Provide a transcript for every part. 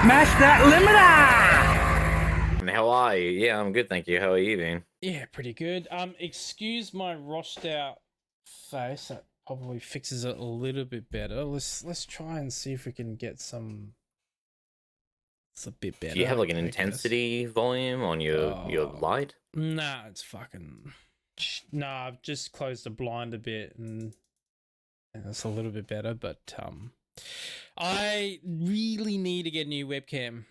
Smash that limiter! And how are you? Yeah, I'm good, thank you. How are you been? Yeah, pretty good. Excuse my roshed out face. That probably fixes it a little bit better. Let's try and see if we can get some. It's a bit better. Do you have like an I guess. intensity volume on your light? Nah, it's fucking. Nah, I've just closed the blind a bit and it's a little bit better. But I really need to get a new webcam.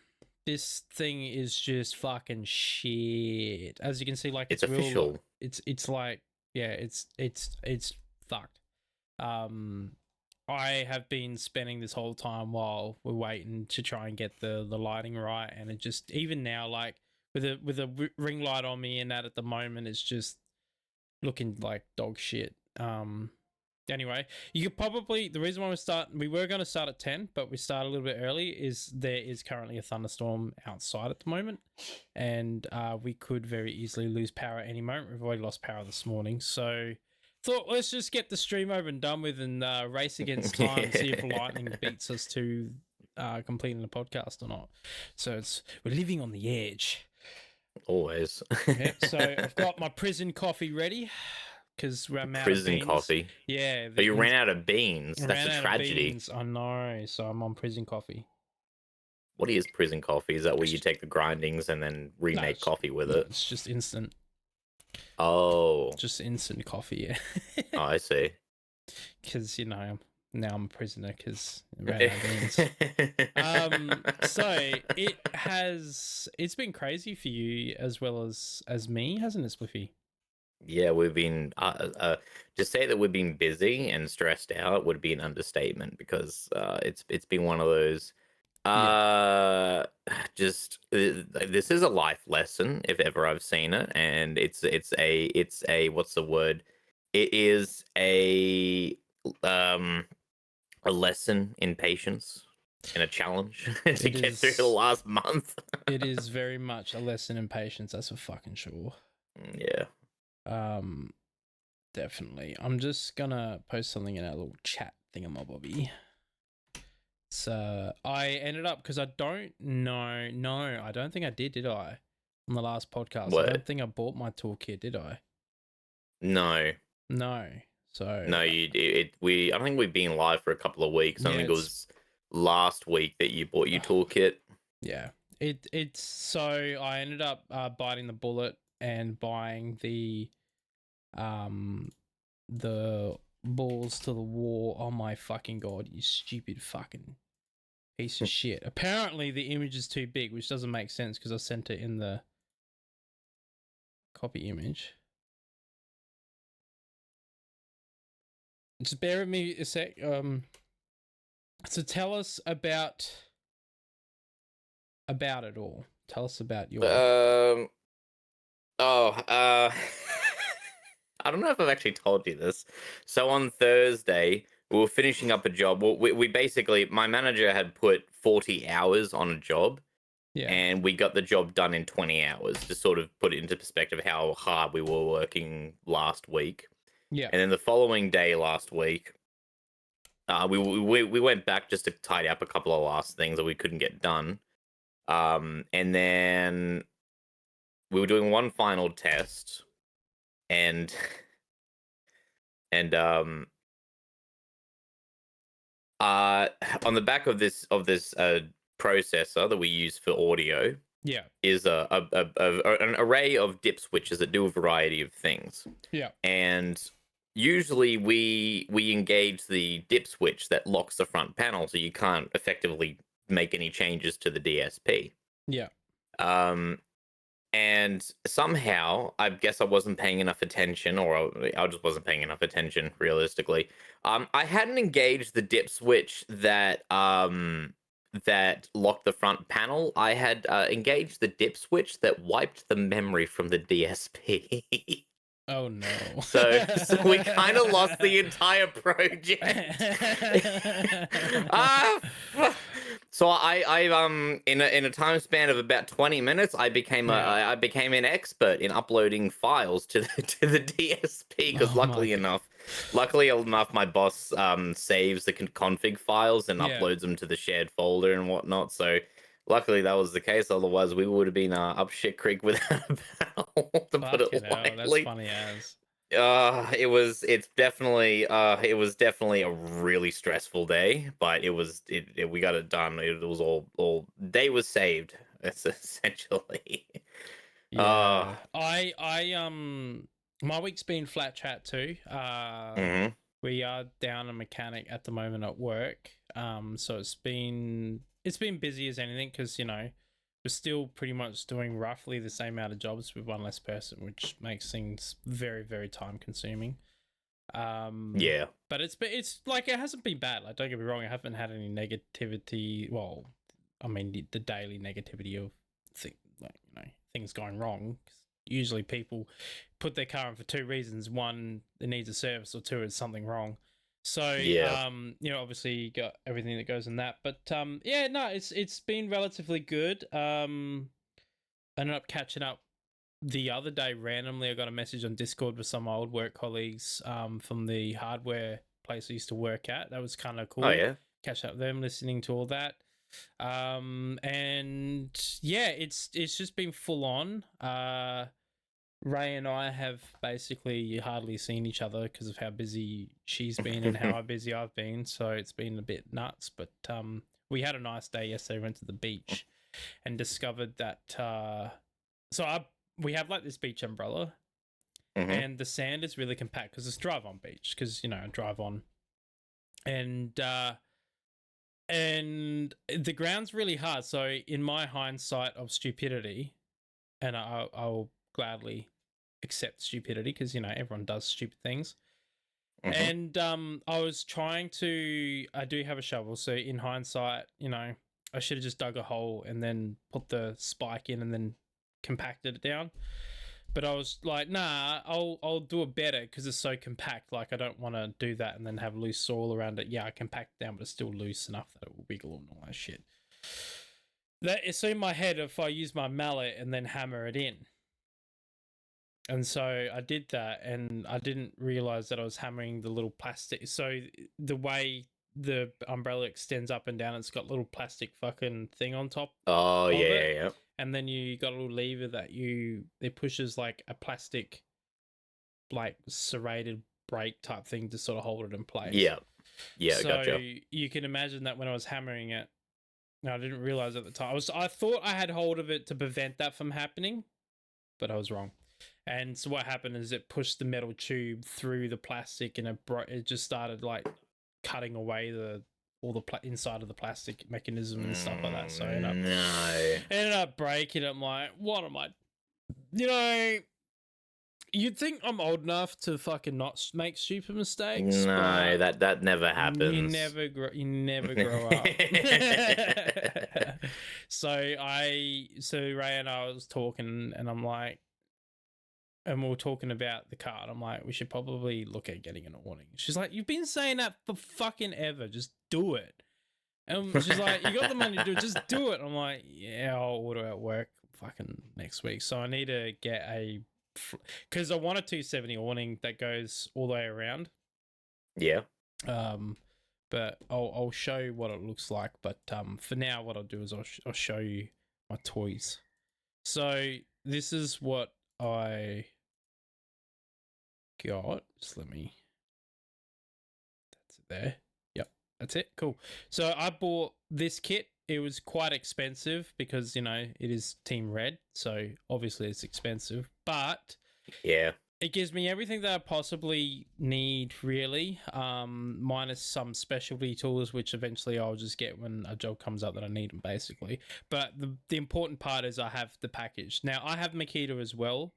This thing is just fucking shit. As you can see, like It's real, official. It's like it's fucked. I have been spending this whole time while we're waiting to try and get the lighting right, and it just even now like with a ring light on me and that at the moment it's just looking like dog shit. Anyway, you could probably the reason why we were going to start at 10, but we started a little bit early is there is currently a thunderstorm outside at the moment, and we could very easily lose power at any moment. We've already lost power this morning, so thought let's just get the stream over and done with and race against time and see if lightning beats us to completing the podcast or not. So we're living on the edge. Always. Yep, so I've got my prison coffee ready. Because we're out of prison beans. coffee. Yeah. But you ran out of beans. That's a tragedy. I know. So I'm on prison coffee. What is prison coffee? Is that where you take the grindings and then remake coffee with it? It's just instant. Oh. Just instant coffee, yeah. Oh, I see. Because, now I'm a prisoner because I ran out of beans. So it's been crazy for you as well as me, hasn't it, Spliffy? Yeah, we've been to say that we've been busy and stressed out would be an understatement because it's been one of those this is a life lesson if ever I've seen it, and it's a what's the word? It is a lesson in patience and a challenge to get through the last month. It is very much a lesson in patience, that's for fucking sure. Yeah. Definitely. I'm just gonna post something in our little chat thingamabobby. So I ended up because I don't know. No, I don't think I did I? On the last podcast, what? I don't think I bought my toolkit, did I? No. So no, I don't think we've been live for a couple of weeks. I think it was last week that you bought your toolkit. Yeah. It's so I ended up biting the bullet and buying the balls to the wall. Oh my fucking god, you stupid fucking piece of shit. Apparently the image is too big, which doesn't make sense because I sent it in the copy image. Just bear with me a sec. So tell us about it all. Tell us about your I don't know if I've actually told you this. So on Thursday, we were finishing up a job. Well, we basically, my manager had put 40 hours on a job. Yeah. And we got the job done in 20 hours to sort of put it into perspective how hard we were working last week. Yeah. And then the following day last week, we went back just to tidy up a couple of last things that we couldn't get done. And then we were doing one final test. And on the back of this processor that we use for audio, is an array of dip switches that do a variety of things. Yeah. And usually we engage the dip switch that locks the front panel, so you can't effectively make any changes to the DSP. Yeah. And somehow, I guess I wasn't paying enough attention, or I just wasn't paying enough attention, realistically. I hadn't engaged the dip switch that locked the front panel. I had engaged the dip switch that wiped the memory from the DSP. Oh no. So we kind of lost the entire project. So I in a time span of about 20 minutes, I became an expert in uploading files to the DSP because luckily enough, my boss saves the config files and uploads them to the shared folder and whatnot. So Luckily, that was the case. Otherwise, we would have been up shit creek without a paddle, to put it Fucking hell, that's lightly. funny as. It was definitely a really stressful day, but we got it done. It was all day was saved, essentially. Yeah. My week's been flat chat too. Mhm. We are down a mechanic at the moment at work. So it's been busy as anything because we're still pretty much doing roughly the same amount of jobs with one less person, which makes things very, very time consuming. Yeah. But it's like it hasn't been bad. Like, don't get me wrong, I haven't had any negativity. Well, I mean the daily negativity of things going wrong. Usually people put their car in for two reasons: one, it needs a service, or two, it's something wrong. So Yeah. obviously you got everything that goes in that. But yeah, no, it's been relatively good. I ended up catching up the other day randomly. I got a message on Discord with some old work colleagues from the hardware place I used to work at. That was kind of cool. Oh yeah. Catch up with them, listening to all that. And yeah, it's just been full on. Ray and I have basically hardly seen each other because of how busy she's been and how busy I've been. So it's been a bit nuts. But we had a nice day yesterday. Went to the beach and discovered that. We have like this beach umbrella, Mhm. and the sand is really compact because it's drive on beach. Because drive on, and the ground's really hard. So in my hindsight of stupidity, and I'll gladly accept stupidity because everyone does stupid things. Mhm. And I was trying to. I do have a shovel, so in hindsight, I should have just dug a hole and then put the spike in and then compacted it down. But I was like, nah, I'll do it better because it's so compact. Like, I don't want to do that and then have loose soil around it. Yeah, I compact it down, but it's still loose enough that it will wiggle and all that shit. It's in my head if I use my mallet and then hammer it in. And so I did that, and I didn't realize that I was hammering the little plastic. So the way the umbrella extends up and down, it's got little plastic fucking thing on top Oh of yeah, it. yeah, And then you got a little lever that it pushes like a plastic, like serrated brake type thing to sort of hold it in place. yeah. Yeah, So gotcha. you can imagine that when I was hammering it, I didn't realize at the time. I thought I had hold of it to prevent that from happening, but I was wrong. And so what happened is it pushed the metal tube through the plastic, and it just started like cutting away all the inside of the plastic mechanism and stuff like that. So I ended up breaking it. I'm like, what am I? You'd think I'm old enough to fucking not make stupid mistakes, No, but that never you happens. never grow up. So Ray and I was talking, and I'm like, and we were talking about the car. And I'm like, we should probably look at getting an awning. She's like, you've been saying that for fucking ever. Just do it. And she's like, you got the money to do it. Just do it. I'm like, yeah, I'll order at work fucking next week. So I need to get because I want a 270 awning that goes all the way around. Yeah. But I'll show you what it looks like. But for now, what I'll do is I'll show you my toys. So this is what I got. Just let me. That's it there. Yep, that's it. Cool. So I bought this kit. It was quite expensive because it is Team Red, so obviously it's expensive. But Yeah. it gives me everything that I possibly need, really, minus some specialty tools, which eventually I'll just get when a job comes up that I need them, basically. But the important part is I have the package. Now, I have Makita as well.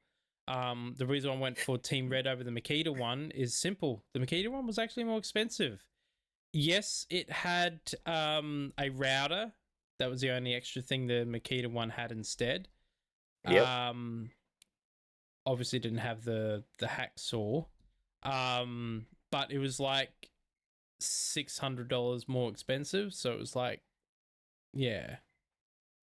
The reason I went for Team Red over the Makita one is simple. The Makita one was actually more expensive. Yes, it had a router. That was the only extra thing the Makita one had instead. Yep. Obviously didn't have the hacksaw. But it was like $600 more expensive. So it was like, yeah.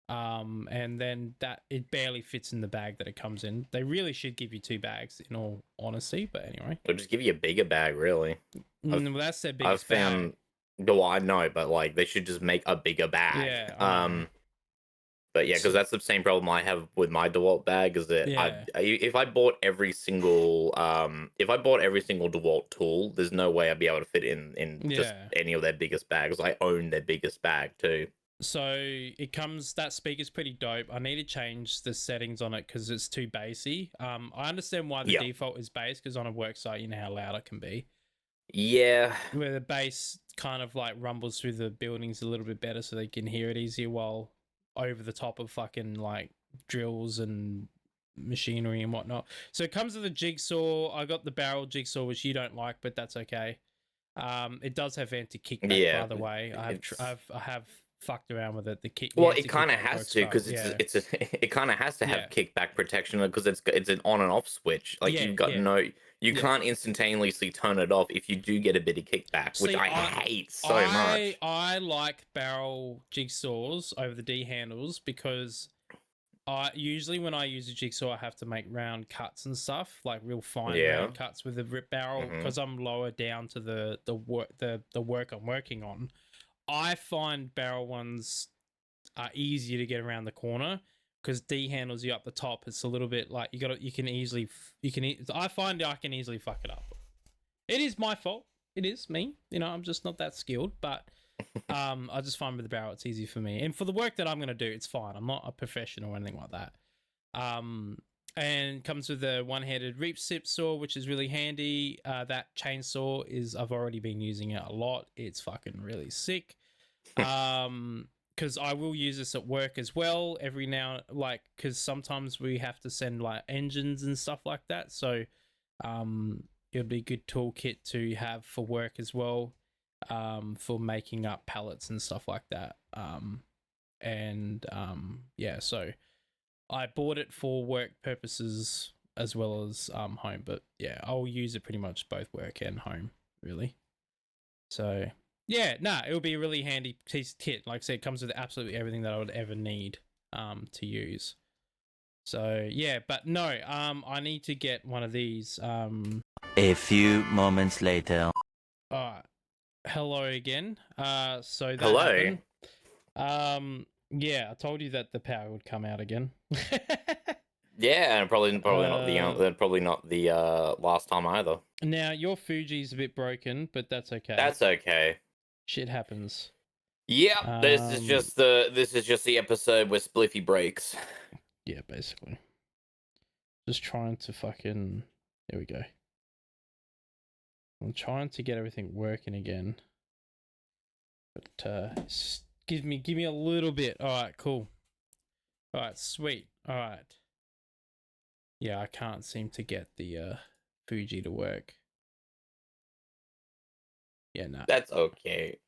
And then that it barely fits in the bag that it comes in. They really should give you two bags, in all honesty. But anyway, They'll just give you a bigger bag, really. well, that's their I've biggest bag. found. No, I know, but like they should just make a bigger bag. Yeah. But yeah, because that's the same problem I have with my DeWalt bag. Is that if I bought every single DeWalt tool, there's no way I'd be able to fit in just any of their biggest bags. I own their biggest bag too. So that speaker's pretty dope. I need to change the settings on it because it's too bassy. I understand why the default is bass, because on a work site, you know how loud it can be. Yeah. Where the bass kind of like rumbles through the buildings a little bit better so they can hear it easier, while over the top of fucking like drills and machinery and whatnot. So it comes with a jigsaw. I got the barrel jigsaw, which you don't like, but that's okay. It does have anti-kickback, by the way. I have fucked around with it. It kind of has to, because it kind of has to have kickback protection, because it's an on and off switch. Like you can't instantaneously turn it off if you do get a bit of kickback, which I hate so much. I like barrel jigsaws over the D handles because usually when I use a jigsaw, I have to make round cuts and stuff, like real fine round cuts with a rip barrel, because I'm lower down to the work I'm working on. I find barrel ones are easier to get around the corner, because D handles you up the top. It's a little bit like I find I can easily fuck it up. It is my fault. It is me. I'm just not that skilled, but I just find with the barrel it's easy for me. And for the work that I'm going to do, it's fine. I'm not a professional or anything like that. And comes with a one-handed reap sip saw, which is really handy. That chainsaw I've already been using it a lot. It's fucking really sick. Because I will use this at work as well every now, because sometimes we have to send like engines and stuff like that. So it'll be a good toolkit to have for work as well, for making up pallets and stuff like that. So I bought it for work purposes as well as home, but yeah, I'll use it pretty much both work and home, really. So yeah, it'll be a really handy piece of kit. Like I said, it comes with absolutely everything that I would ever need to use. So yeah, but no, I need to get one of these. A few moments later. All right. Hello again. So that hello. happened. Yeah, I told you that the power would come out again. Yeah, and probably not the last time either. Now your Fuji's a bit broken, but that's okay. That's okay. Shit happens. Yeah, this is just the episode where Spliffy breaks. Yeah, basically. Just trying to fucking. There we go. I'm trying to get everything working again, but give me a little bit. All right, cool. All right, sweet. All right. Yeah, I can't seem to get the Fuji to work. Yeah, no. That's okay.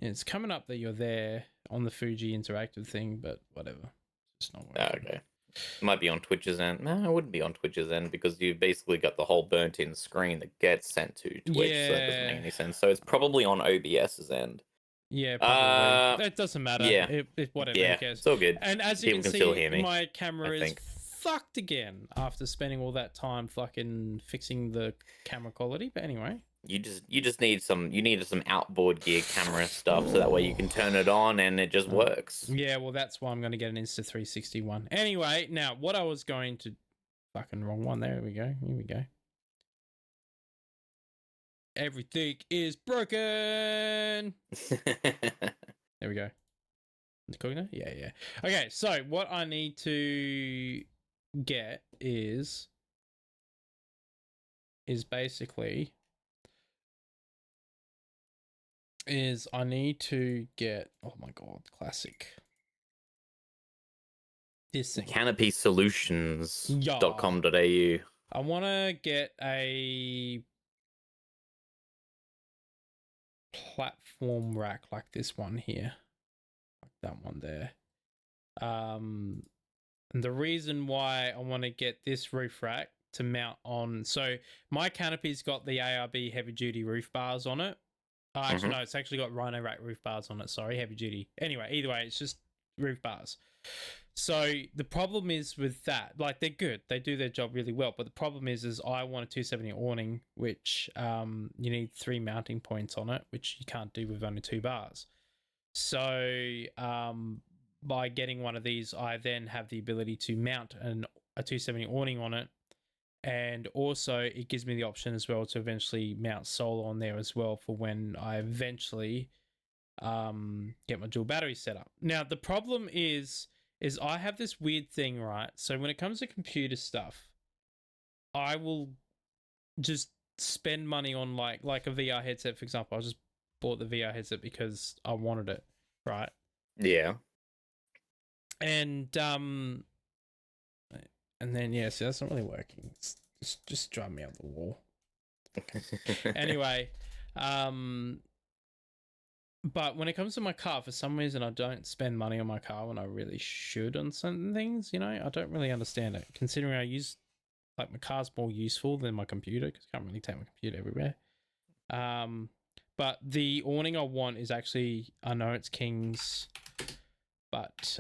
It's coming up that you're there on the Fuji interactive thing, but whatever. It's not working. Okay. It might be on Twitch's end. No, it wouldn't be on Twitch's end, because you basically got the whole burnt-in screen that gets sent to Twitch, so that doesn't make any sense. So it's probably on OBS's end. Yeah, probably. It doesn't matter. Yeah. Whatever, yeah, who cares? it's all good. And as you People can still see, hear me, my camera is fucked again after spending all that time fucking fixing the camera quality. But anyway. You just need some outboard gear camera stuff, so that way you can turn it on and it just works. Yeah, well, that's why I'm going to get an Insta360 one. Anyway, now what I was going to fucking wrong one. There we go. Here we go. Everything is broken. There we go. Is it cooking now? Yeah. Okay, so what I need to get is basically I need to get, oh my god, classic. This thing. CanopySolutions.com.au. I want to get a platform rack like this one here. Like that one there. And the reason why I want to get this roof rack to mount on, so my canopy's got the ARB heavy duty roof bars on it. Actually, no, it's actually got Rhino Rack roof bars on it. Sorry, heavy duty. Anyway, either way, it's just roof bars. So the problem is with that, like, they're good. They do their job really well. But the problem is I want a 270 awning, which you need 3 mounting points on it, which you can't do with only 2 bars. So by getting one of these, I then have the ability to mount a 270 awning on it. And also it gives me the option as well to eventually mount solar on there as well for when I eventually get my dual battery set up. Now the problem is I have this weird thing, right? So when it comes to computer stuff, I will just spend money on like a VR headset, for example. I just bought the VR headset because I wanted it, right? Yeah. And then yeah, so that's not really working. It's just driving me up the wall. Anyway, but when it comes to my car, for some reason I don't spend money on my car when I really should on certain things. You know, I don't really understand it, considering I use like my car's more useful than my computer because I can't really take my computer everywhere. But the awning I want is actually, I know it's King's, but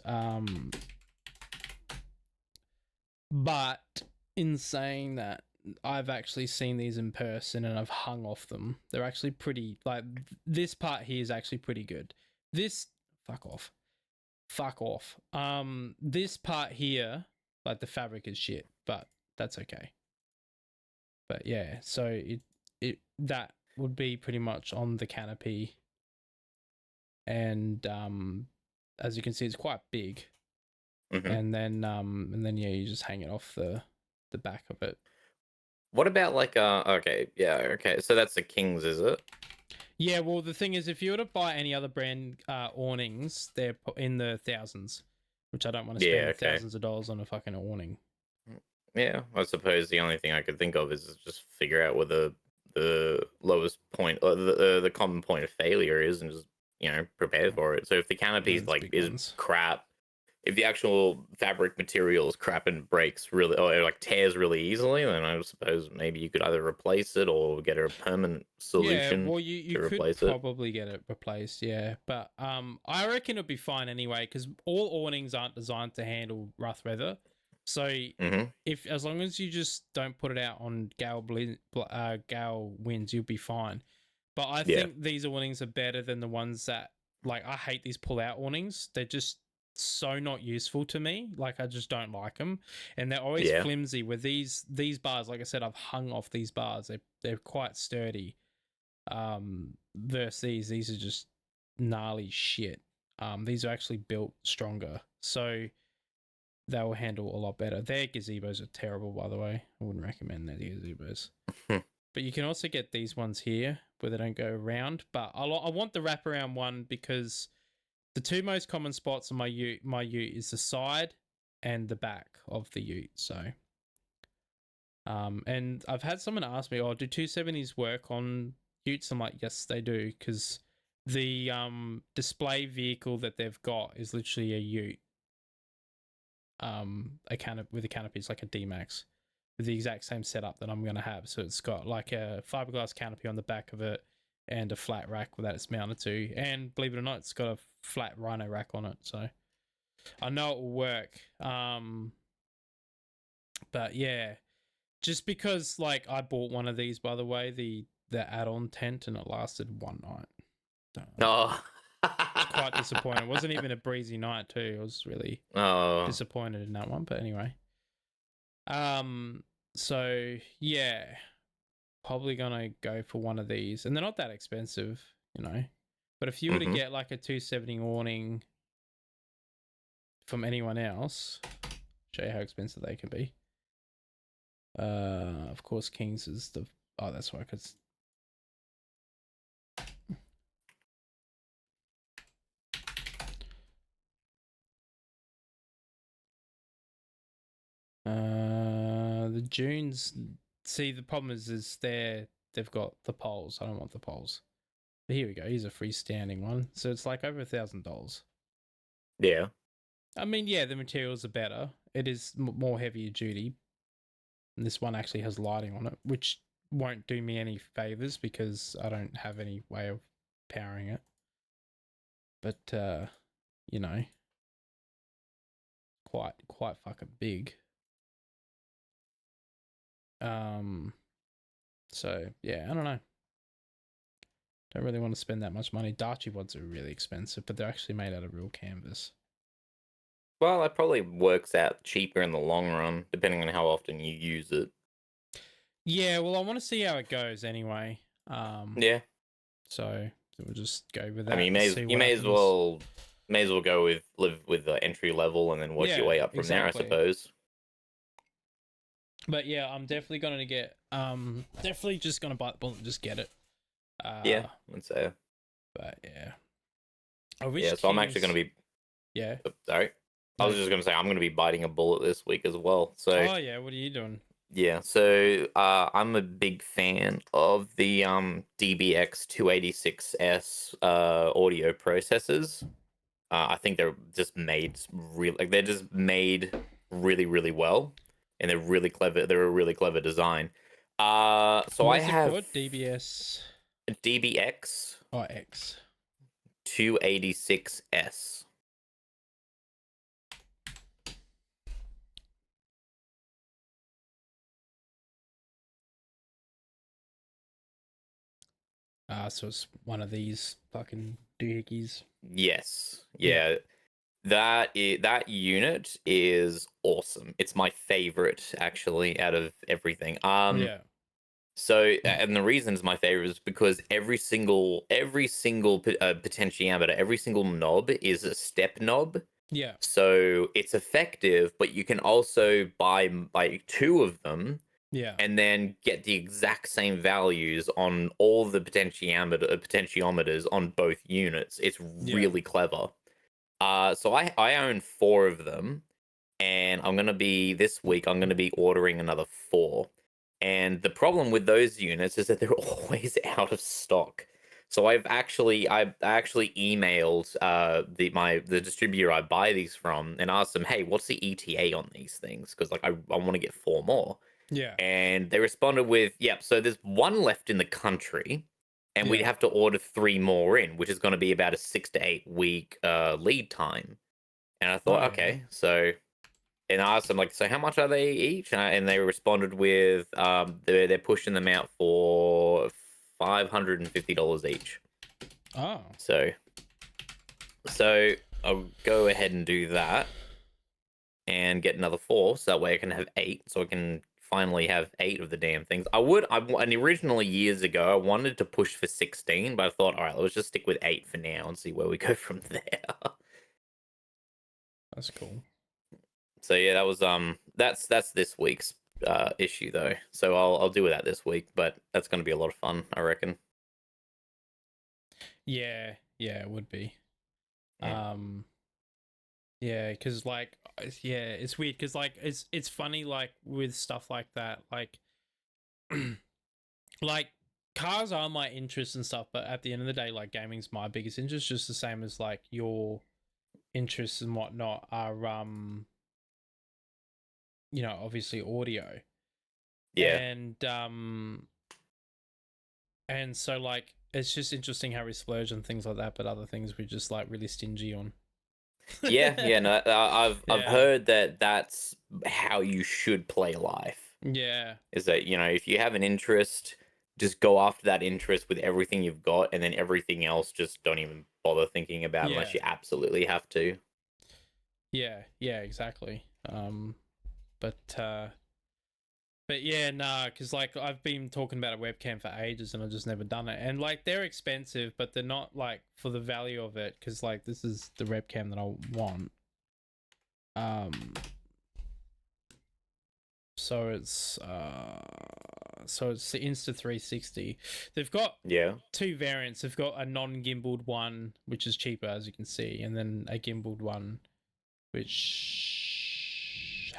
in saying that, I've actually seen these in person and I've hung off them. They're actually pretty, like, this part here is actually pretty good. This, fuck off. This part here, like the fabric is shit, but that's okay. But yeah, so it that would be pretty much on the canopy. And as you can see, it's quite big. Mm-hmm. And then yeah, you just hang it off the back of it. What about like okay, yeah, okay. So that's the King's, is it? Yeah, well the thing is, if you were to buy any other brand awnings, they're in the thousands, which I don't want to spend Yeah, okay. thousands of dollars on a fucking awning. Yeah, I suppose the only thing I could think of is just figure out where the lowest point or the common point of failure is, and just prepare for it. So if the canopy it's big is ones. crap, if the actual fabric material is crap and breaks really, or like tears really easily, then I suppose maybe you could either replace it or get a permanent solution. Yeah, well, you to could replace it. probably get it replaced, yeah. But I reckon it'll be fine anyway, because all awnings aren't designed to handle rough weather. So if as long as you just don't put it out on gale winds, you'll be fine. But I think these awnings are better than the ones that, like, I hate these pull-out awnings. They're just so not useful to me. Like, I just don't like them, and they're always flimsy. With these bars, like I said, I've hung off these bars. They're quite sturdy. Versus these are just gnarly shit. These are actually built stronger, so they'll handle a lot better. Their gazebos are terrible, by the way. I wouldn't recommend their gazebos. But you can also get these ones here where they don't go around. But I want the wraparound one because the two most common spots on my ute is the side and the back of the ute. So, and I've had someone ask me, "Oh, do 270s work on utes?" I'm like, yes, they do, because the display vehicle that they've got is literally a ute. A canopy with a canopy. It's like a D-Max with the exact same setup that I'm going to have. So it's got like a fiberglass canopy on the back of it and a flat rack that it's mounted to. And believe it or not, it's got a flat rhino rack on it. So I know it will work. But yeah, just because like I bought one of these, by the way, the add-on tent, and it lasted one night. Oh. It's quite disappointing. It wasn't even a breezy night too. I was really disappointed in that one. But anyway. So yeah, probably gonna go for one of these. And they're not that expensive, you know. But if you were to get like a 270 awning from anyone else, show you how expensive they can be. Of course King's is the that's why, because the dunes. See, the problem is they've got the poles. I don't want the poles. But here we go. Here's a freestanding one. So it's like over $1,000. Yeah. I mean, yeah, the materials are better. It is more heavier duty. And this one actually has lighting on it, which won't do me any favors because I don't have any way of powering it. But you know, quite fucking big. So yeah, I don't know. Don't really want to spend that much money. Darchi ones are really expensive, but they're actually made out of real canvas. Well, that probably works out cheaper in the long run, depending on how often you use it. Yeah, well, I want to see how it goes anyway. Yeah. So we'll just go with that. I mean, you may as well go with live with the entry level and then work your way up from there, I suppose. But yeah, I'm definitely gonna get definitely just gonna bite the bullet and just get it. Yeah, I'd say. But yeah. So I'm actually gonna be. Yeah. Sorry, I was just gonna say I'm gonna be biting a bullet this week as well. So. Oh yeah, what are you doing? Yeah, so I'm a big fan of the DBX 286S audio processors. I think they're just made really, really well, and they're really clever. They're a really clever design. So What's I have called? DBS. DBX X 286S. So it's one of these fucking doohickeys. Yes. Yeah. That unit is awesome. It's my favorite actually out of everything. So and the reason it's my favorite is because every single potentiometer, every single knob is a step knob. Yeah. So it's effective, but you can also buy like 2 of them. Yeah. And then get the exact same values on all the potentiometers on both units. It's really clever. So I own 4 of them, and this week I'm gonna be ordering another 4. And the problem with those units is that they're always out of stock. So I actually emailed the distributor I buy these from and asked them, hey, what's the ETA on these things? Because like I want to get 4 more. Yeah. And they responded with, yep, so there's 1 left in the country, and we'd have to order 3 more in, which is going to be about a 6 to 8 week lead time. And I thought, okay, so, and I asked them, like, so how much are they each? And they responded with, they're pushing them out for $550 each. Oh. So I'll go ahead and do that and get another 4, so that way I can have 8, so I can finally have 8 of the damn things. And originally years ago, I wanted to push for 16, but I thought, all right, let's just stick with 8 for now and see where we go from there. That's cool. So yeah, that was that's this week's issue though. So I'll do that this week, but that's going to be a lot of fun, I reckon. Yeah, it would be. Yeah. Yeah, because like, it's weird because like it's funny like with stuff like that, like, like cars are my interest and stuff, but at the end of the day, like gaming's my biggest interest, just the same as like your interests and whatnot are, obviously audio. Yeah. And so like it's just interesting how we splurge on things like that, but other things we're just like really stingy on. No, I've heard that that's how you should play life. Yeah. Is that, if you have an interest, just go after that interest with everything you've got, and then everything else just don't even bother thinking about unless you absolutely have to. Yeah, exactly. But yeah, nah, because like I've been talking about a webcam for ages and I've just never done it. And like they're expensive, but they're not like for the value of it, because like this is the webcam that I want. So it's the Insta360. They've got 2 variants. They've got a non-gimbaled one, which is cheaper as you can see, and then a gimbaled one, which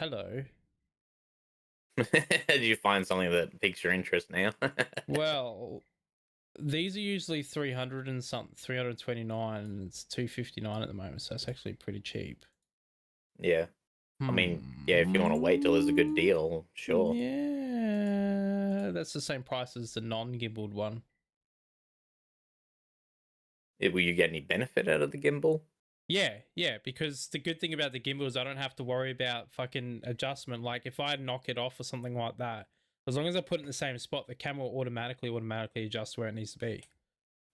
Did you find something that piques your interest now? Well, these are usually 300 and something, 329, and it's 259 at the moment, so it's actually pretty cheap. Yeah. I mean, yeah, if you want to wait till there's a good deal, sure. Yeah, that's the same price as the non-gimbaled one. Will you get any benefit out of the gimbal? Yeah, because the good thing about the gimbal is I don't have to worry about fucking adjustment. Like if I knock it off or something like that, as long as I put it in the same spot, the camera will automatically adjust where it needs to be.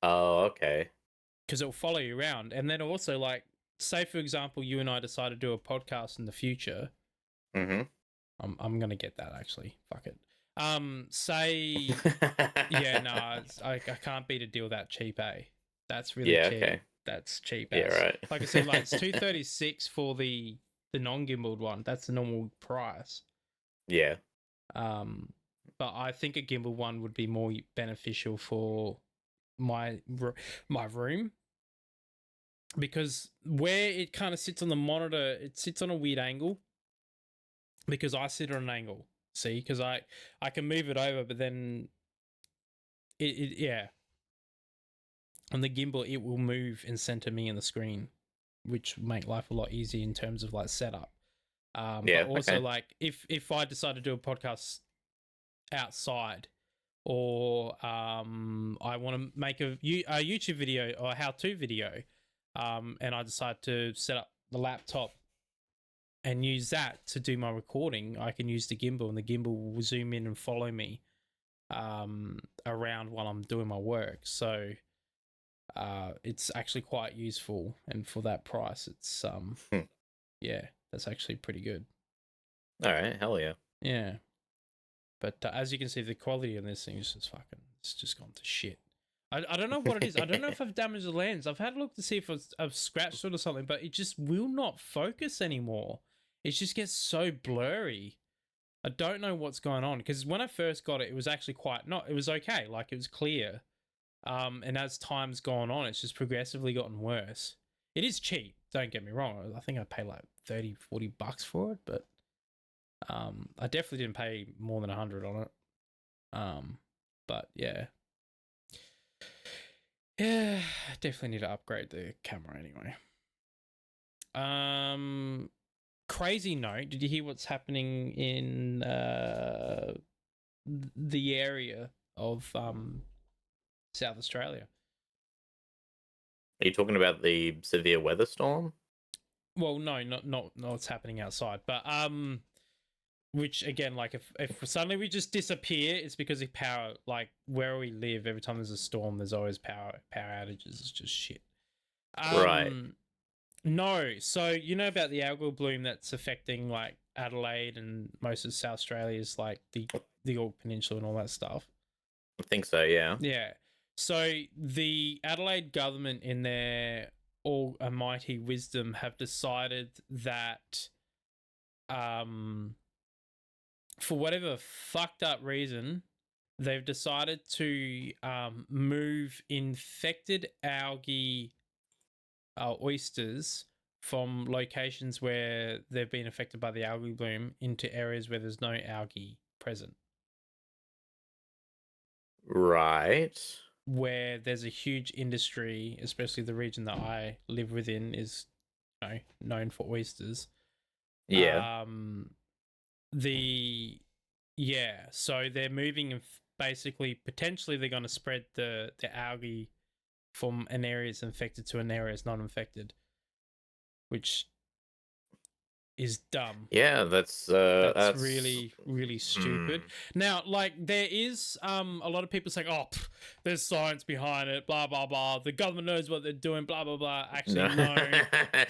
Oh, okay. Because it'll follow you around. And then also, like, say for example, you and I decide to do a podcast in the future. Mm-hmm. I'm gonna get that actually. Fuck it. Say yeah, no, I can't beat a deal that cheap, eh? That's really Yeah, cheap. okay. That's cheap Yeah, as. right. Like I said, like it's 236 for the non-gimbaled one. That's the normal price. Yeah. But I think a gimbal one would be more beneficial for my room, because where it kind of sits on the monitor, it sits on a weird angle because I sit on an angle. See, because I can move it over, but then it yeah. On the gimbal, it will move and center me in the screen, which make life a lot easier in terms of like setup. Yeah, But also okay. like if I decide to do a podcast outside, or I want to make a YouTube video or a how-to video, and I decide to set up the laptop and use that to do my recording, I can use the gimbal, and the gimbal will zoom in and follow me around while I'm doing my work. So it's actually quite useful, and for that price, it's yeah, that's actually pretty good. All right, hell yeah. Yeah, but as you can see, the quality on this thing is just fucking, it's just gone to shit. I don't know what it is. I don't know if I've damaged the lens. I've had a look to see if I've scratched it or something, but it just will not focus anymore. It just gets so blurry. I don't know what's going on, because when I first got it, it was actually it was okay, like it was clear. And as time's gone on, it's just progressively gotten worse. It is cheap, don't get me wrong. I think I paid like $30-40 for it, but I definitely didn't pay more than 100 on it. But yeah. Yeah, definitely need to upgrade the camera anyway. Crazy note, did you hear what's happening in the area of South Australia? Are you talking about the severe weather storm? Well, no, not what's happening outside, but which again, like if suddenly we just disappear, it's because of power. Like where we live, every time there's a storm, there's always power outages. It's just shit. Right. No, so you know about the algal bloom that's affecting like Adelaide and most of South Australia's like the York Peninsula and all that stuff. I think so, yeah. Yeah. So the Adelaide government, in their almighty wisdom, have decided that for whatever fucked up reason, they've decided to move infected algae oysters from locations where they've been affected by the algae bloom into areas where there's no algae present. Right. Where there's a huge industry, especially the region that I live within is, you know, known for oysters. Yeah. So they're moving and basically potentially they're going to spread the algae from an area that's infected to an area that's not infected, which is dumb. Yeah, that's really, really stupid. Now, like, there is a lot of people saying, "Oh, there's science behind it." Blah blah blah. The government knows what they're doing. Blah blah blah. Actually, no.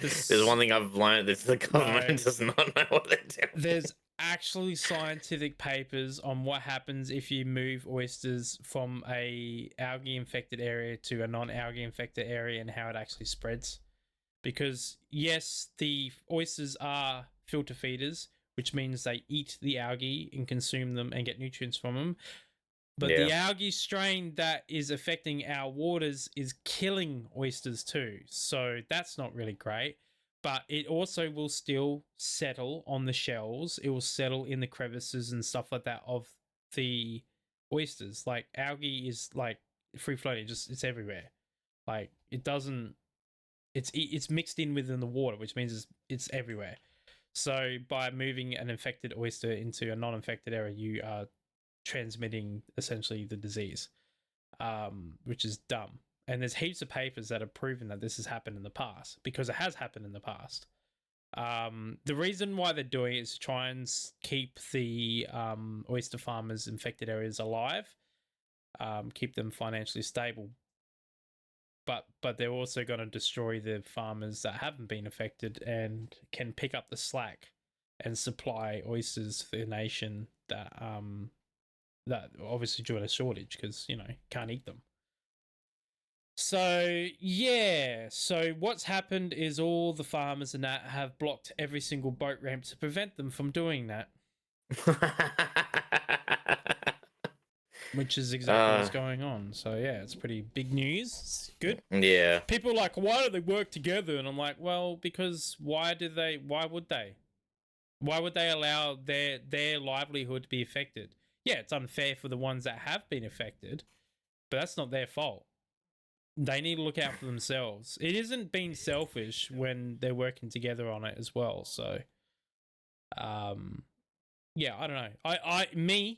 There's one thing I've learned: is the government does not know what they're doing. There's actually scientific papers on what happens if you move oysters from a algae infected area to a non-algae infected area, and how it actually spreads. Because yes, the oysters are filter feeders, which means they eat the algae and consume them and get nutrients from them. But the algae strain that is affecting our waters is killing oysters too. So that's not really great. But it also will still settle on the shells. It will settle in the crevices and stuff like that of the oysters. Like algae is like free floating, just it's everywhere. Like it doesn't. It's mixed in within the water, which means it's everywhere. So by moving an infected oyster into a non-infected area, you are transmitting essentially the disease, which is dumb. And there's heaps of papers that have proven that this has happened in the past, because it has happened in the past. The reason why they're doing it is to try and keep the oyster farmers' infected areas alive, keep them financially stable. but they're also going to destroy the farmers that haven't been affected and can pick up the slack and supply oysters for the nation that obviously due to a shortage because can't eat them. So yeah, so what's happened is all the farmers and that have blocked every single boat ramp to prevent them from doing that, which is exactly what's going on. So yeah, it's pretty big news. It's good. Yeah. People are like, why do they work together? And I'm like, well, because why would they? Why would they allow their livelihood to be affected? Yeah, it's unfair for the ones that have been affected, but that's not their fault. They need to look out for themselves. It isn't being selfish when they're working together on it as well. So, yeah, I don't know.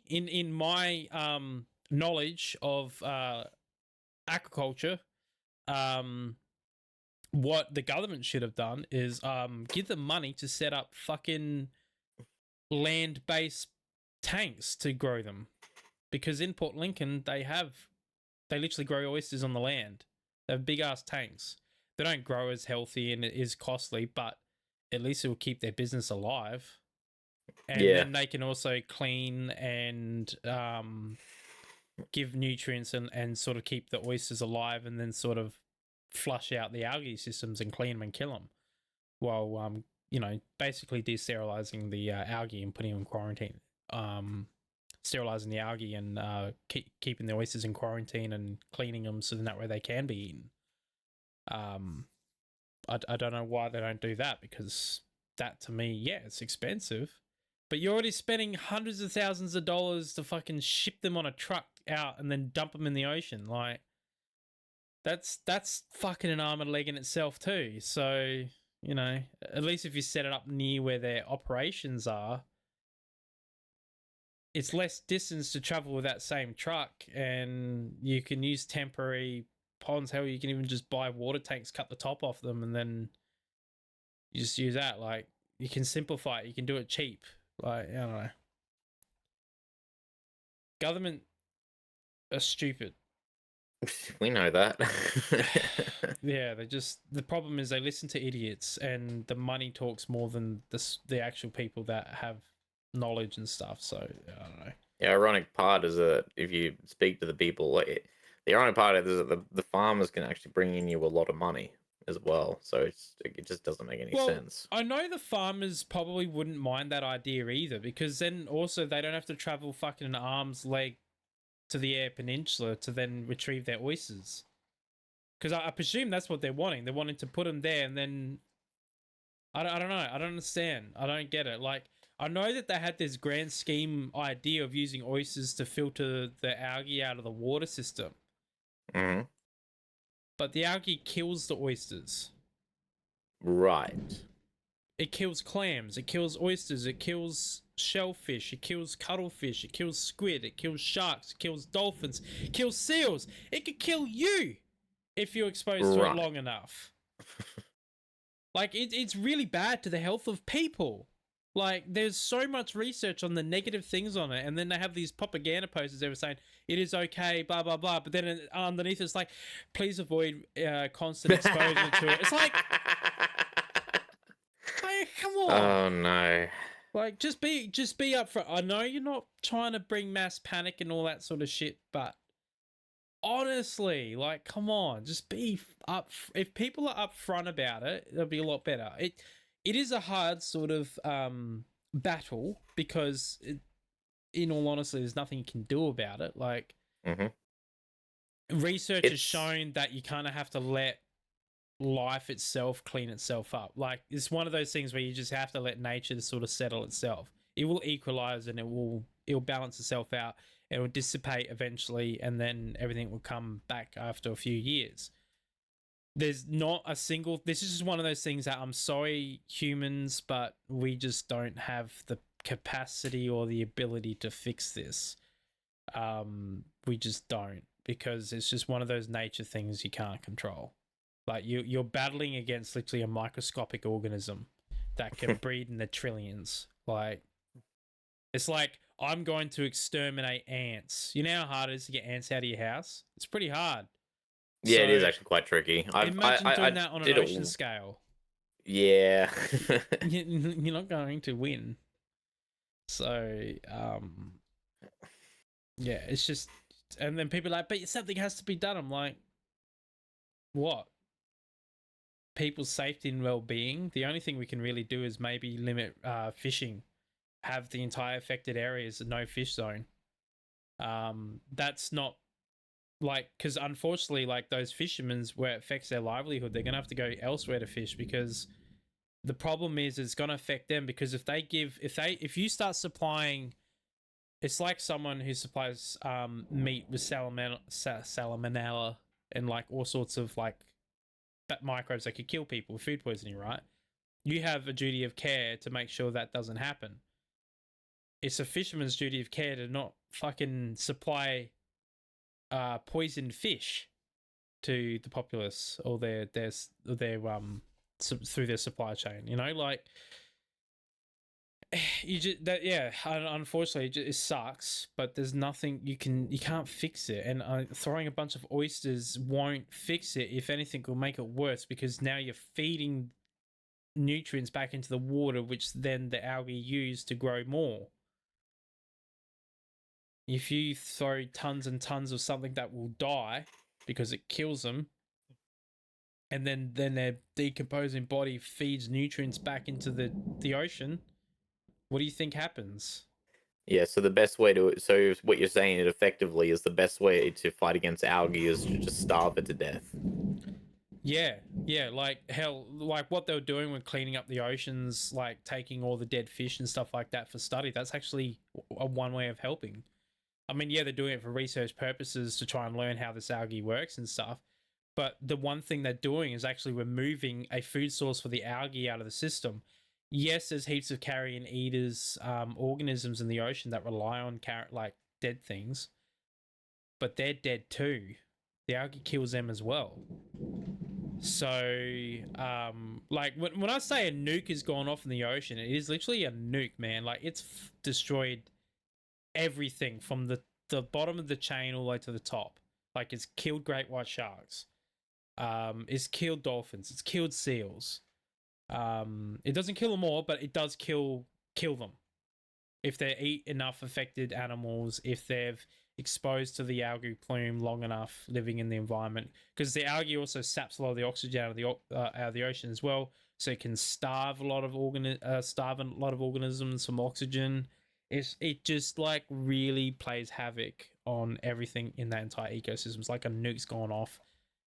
In my knowledge of aquaculture, what the government should have done is give them money to set up fucking land-based tanks to grow them, because in Port Lincoln they literally grow oysters on the land. They have big ass tanks. They don't grow as healthy and it is costly, but at least it will keep their business alive. And then they can also clean and give nutrients and sort of keep the oysters alive, and then sort of flush out the algae systems and clean them and kill them, while basically de-sterilizing the algae and putting them in quarantine. Sterilizing the algae and keeping the oysters in quarantine and cleaning them so that way they can be eaten. I don't know why they don't do that, because that to me, yeah, it's expensive, but you're already spending hundreds of thousands of dollars to fucking ship them on a truck out and then dump them in the ocean. Like, that's fucking an arm and leg in itself too. So, at least if you set it up near where their operations are, it's less distance to travel with that same truck, and you can use temporary ponds. Hell, you can even just buy water tanks, cut the top off them, and then you just use that. Like, you can simplify it. You can do it cheap. Like, I don't know. Government are stupid. We know that. Yeah, the problem is they listen to idiots, and the money talks more than the actual people that have knowledge and stuff. So I don't know. The ironic part is that if you speak to the people, the ironic part is that the farmers can actually bring in you a lot of money as well. So it just doesn't make any sense. I know the farmers probably wouldn't mind that idea either, because then also they don't have to travel fucking an arm's length to the Eyre Peninsula to then retrieve their oysters. Because I presume that's what they're wanting. They're wanting to put them there, and then I don't know. I don't understand. I don't get it. Like, I know that they had this grand scheme idea of using oysters to filter the algae out of the water system. Mm-hmm. But the algae kills the oysters. Right. It kills clams. It kills oysters. It kills shellfish. It kills cuttlefish. It kills squid. It kills sharks. It kills dolphins. It kills seals. It could kill you if you're exposed to it long enough. Like, it's really bad to the health of people. Like, there's so much research on the negative things on it, and then they have these propaganda posters that were saying it is okay, blah blah blah. But then underneath it's like, please avoid constant exposure to it. It's like, come on. Oh no. Like, just be upfront. I know you're not trying to bring mass panic and all that sort of shit, but honestly, like, come on, just be up. If people are upfront about it, it'll be a lot better. It is a hard sort of battle, because in all honesty, there's nothing you can do about it. Like, research has shown that you kind of have to let life itself clean itself up. Like, it's one of those things where you just have to let nature sort of settle itself. It will equalize, and it'll balance itself out. It will dissipate eventually, and then everything will come back after a few years. There's not a single... This is just one of those things that, I'm sorry, humans, but we just don't have the capacity or the ability to fix this. We just don't, because it's just one of those nature things you can't control. Like, you're battling against literally a microscopic organism that can breed in the trillions. Like, it's like, I'm going to exterminate ants. You know how hard it is to get ants out of your house? It's pretty hard. Yeah, it is So actually quite tricky. imagine I doing that on an did ocean it. scale. Yeah. You're not going to win. So, yeah, it's just, and then people are like, but something has to be done. I'm like, what? People's safety and well-being. The only thing we can really do is maybe limit fishing, have the entire affected areas a no fish zone. That's not like, because unfortunately, like those fishermen where it affects their livelihood, they're gonna have to go elsewhere to fish, because the problem is it's gonna affect them, because if you start supplying, it's like someone who supplies meat with salmonella and like all sorts of like microbes that could kill people with food poisoning, right? You have a duty of care to make sure that doesn't happen. It's a fisherman's duty of care to not fucking supply poisoned fish to the populace or their through their supply chain. You know, like you just that yeah. Unfortunately, it sucks, but there's nothing you can't fix it. And throwing a bunch of oysters won't fix it. If anything, will make it worse, because now you're feeding nutrients back into the water, which then the algae use to grow more. If you throw tons and tons of something that will die because it kills them, and then their decomposing body feeds nutrients back into the ocean, what do you think happens? Yeah, so the best way to so what you're saying it effectively is the best way to fight against algae is to just starve it to death. Yeah, like hell, like what they were doing when cleaning up the oceans, like taking all the dead fish and stuff like that for study. That's actually one way of helping. I mean, yeah, they're doing it for research purposes to try and learn how this algae works and stuff. But the one thing they're doing is actually removing a food source for the algae out of the system. Yes, there's heaps of carrion eaters, organisms in the ocean that rely on like dead things, but they're dead too. The algae kills them as well. So, like when I say a nuke has gone off in the ocean, it is literally a nuke, man. Like it's destroyed everything from the bottom of the chain all the way to the top. Like it's killed great white sharks. It's killed dolphins. It's killed seals. It doesn't kill them all, but it does kill them if they eat enough affected animals. If they've exposed to the algae plume long enough, living in the environment, because the algae also saps a lot of the oxygen out of the ocean as well, so it can starve a lot of organisms from oxygen. It just like really plays havoc on everything in that entire ecosystem. It's like a nuke's gone off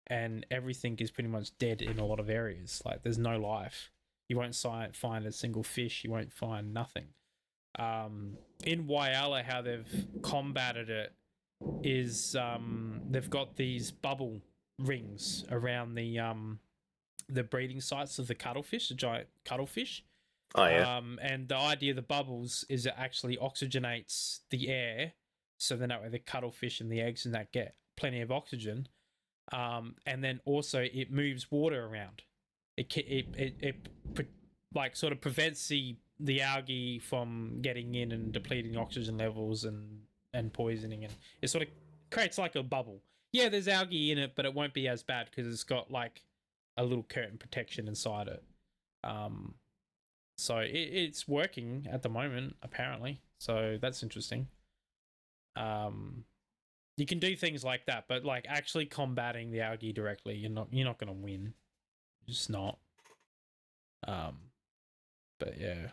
and everything is pretty much dead in a lot of areas. Like there's no life. You won't find a single fish. You won't find nothing. In Whyalla, how they've combated it is they've got these bubble rings around the breeding sites of the cuttlefish, the giant cuttlefish. Oh yeah. And the idea of the bubbles is it actually oxygenates the air, so then that way the cuttlefish and the eggs and that get plenty of oxygen. And then also it moves water around. It like sort of prevents the algae from getting in and depleting oxygen levels and poisoning, and it sort of creates like a bubble. Yeah, there's algae in it, but it won't be as bad because it's got like a little curtain protection inside it. So it's working at the moment apparently. So that's interesting. You can do things like that, but like actually combating the algae directly, you're not going to win. You're just not. But yeah,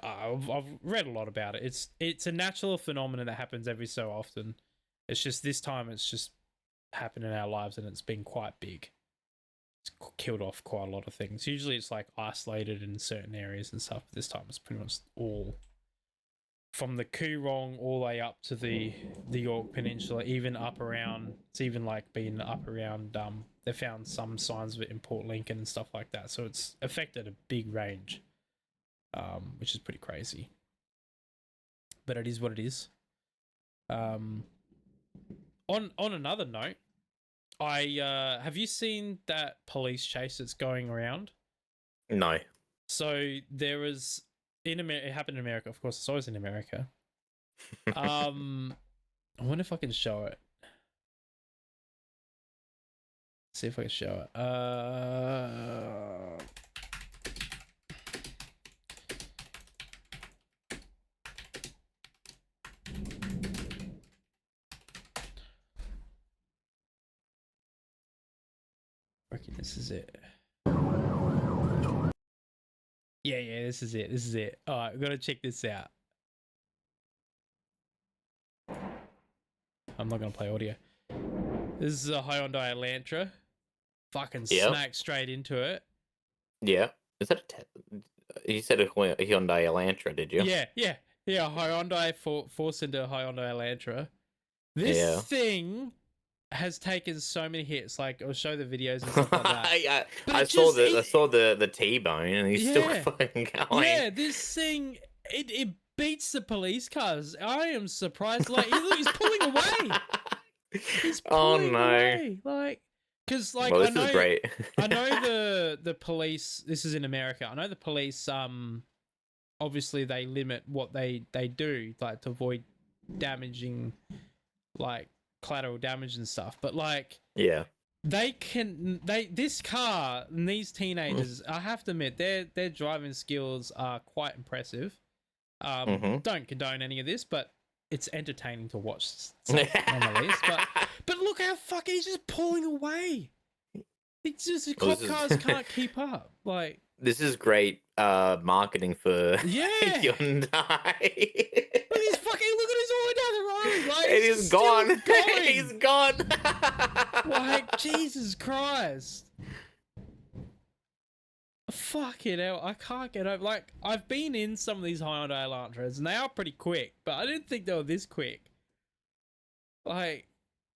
I've read a lot about it. It's a natural phenomenon that happens every so often. It's just this time it's just happened in our lives and it's been quite big. It's killed off quite a lot of things. Usually it's like isolated in certain areas and stuff. This time it's pretty much all from the Coorong all the way up to the York Peninsula, even up around. It's even like been up around. They found some signs of it in Port Lincoln and stuff like that. So it's affected a big range, which is pretty crazy. But it is what it is. On another note, I have you seen that police chase that's going around? No. So there was in America. It happened in America, of course. It's always in America. I wonder if I can show it. See if I can show it. I reckon this is it. Yeah, this is it. This is it. All right, we've got to check this out. I'm not going to play audio. This is a Hyundai Elantra. Fucking smack straight into it. Yeah. Is that you said a Hyundai Elantra, did you? Yeah. Hyundai four-cylinder Hyundai Elantra. This thing has taken so many hits. Like, I'll show the videos and stuff like that. I saw the T-bone, and he's still fucking going. Yeah, this thing it beats the police cars. I am surprised. Like, he's pulling away. He's pulling away. Like, because like this is great. I know the police. This is in America. I know the police. Obviously they limit what they do, like to avoid damaging, like collateral damage and stuff. But like, this car and these teenagers, I have to admit, their driving skills are quite impressive. Don't condone any of this, but it's entertaining to watch, on the least. But look how fucking he's just pulling away. It's just cop cars can't keep up. Like, this is great marketing for Hyundai. Look, he's fucking look at his all the way down the road. Like, it is gone. He's gone. Like, Jesus Christ. Fucking hell, I can't get over. Like, I've been in some of these Hyundai Elantras and they are pretty quick, but I didn't think they were this quick. Like,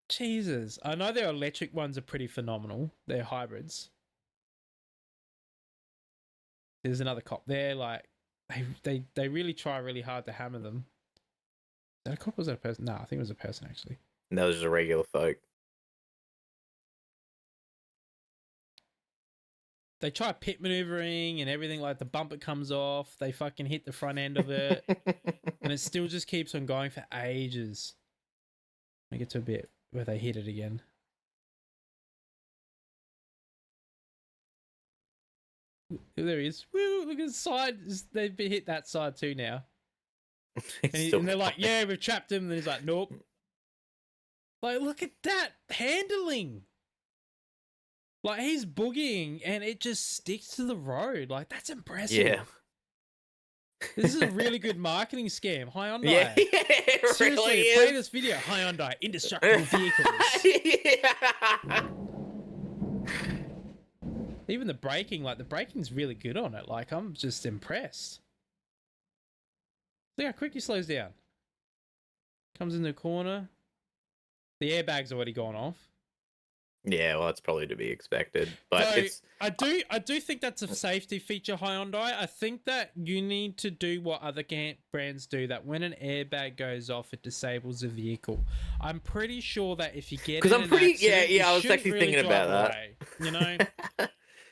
Jesus. I know their electric ones are pretty phenomenal. They're hybrids. There's another cop there. Like, they really try really hard to hammer them. Is that a cop or was that a person? No, I think it was a person actually. No, it was just a regular folk. They try pit maneuvering and everything, like the bumper comes off. They fucking hit the front end of it. And it still just keeps on going for ages. I get to a bit where they hit it again. There he is. Woo, look at the side. They've hit that side too now. And they're like, yeah, we've trapped him. And he's like, nope. Like, look at that handling. Like, he's boogieing and it just sticks to the road. Like, that's impressive. Yeah. This is a really good marketing scam. Hyundai. Yeah, it Seriously, really play is. this video. Hyundai, indestructible vehicles. Yeah. Even the braking, like, the braking's really good on it. Like, I'm just impressed. Look how quick he slows down. Comes in the corner. The airbag's already gone off. Yeah, well, that's probably to be expected. But so it's I do think that's a safety feature, Hyundai. I think that you need to do what other brands do, that when an airbag goes off, it disables the vehicle. I'm pretty sure that if you get because I'm pretty I was shouldn't actually really thinking about that. away, you know.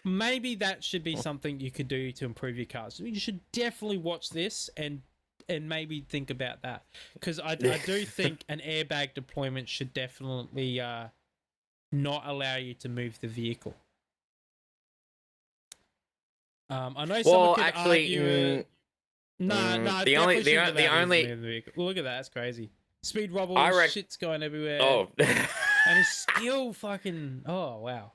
Maybe that should be something you could do to improve your cars. You should definitely watch this and maybe think about that, because I do think an airbag deployment should definitely not allow you to move the vehicle. I know someone could argue. The only look at that, that's crazy. Speed wobble, shit's going everywhere. Oh, and it's still fucking. Oh wow.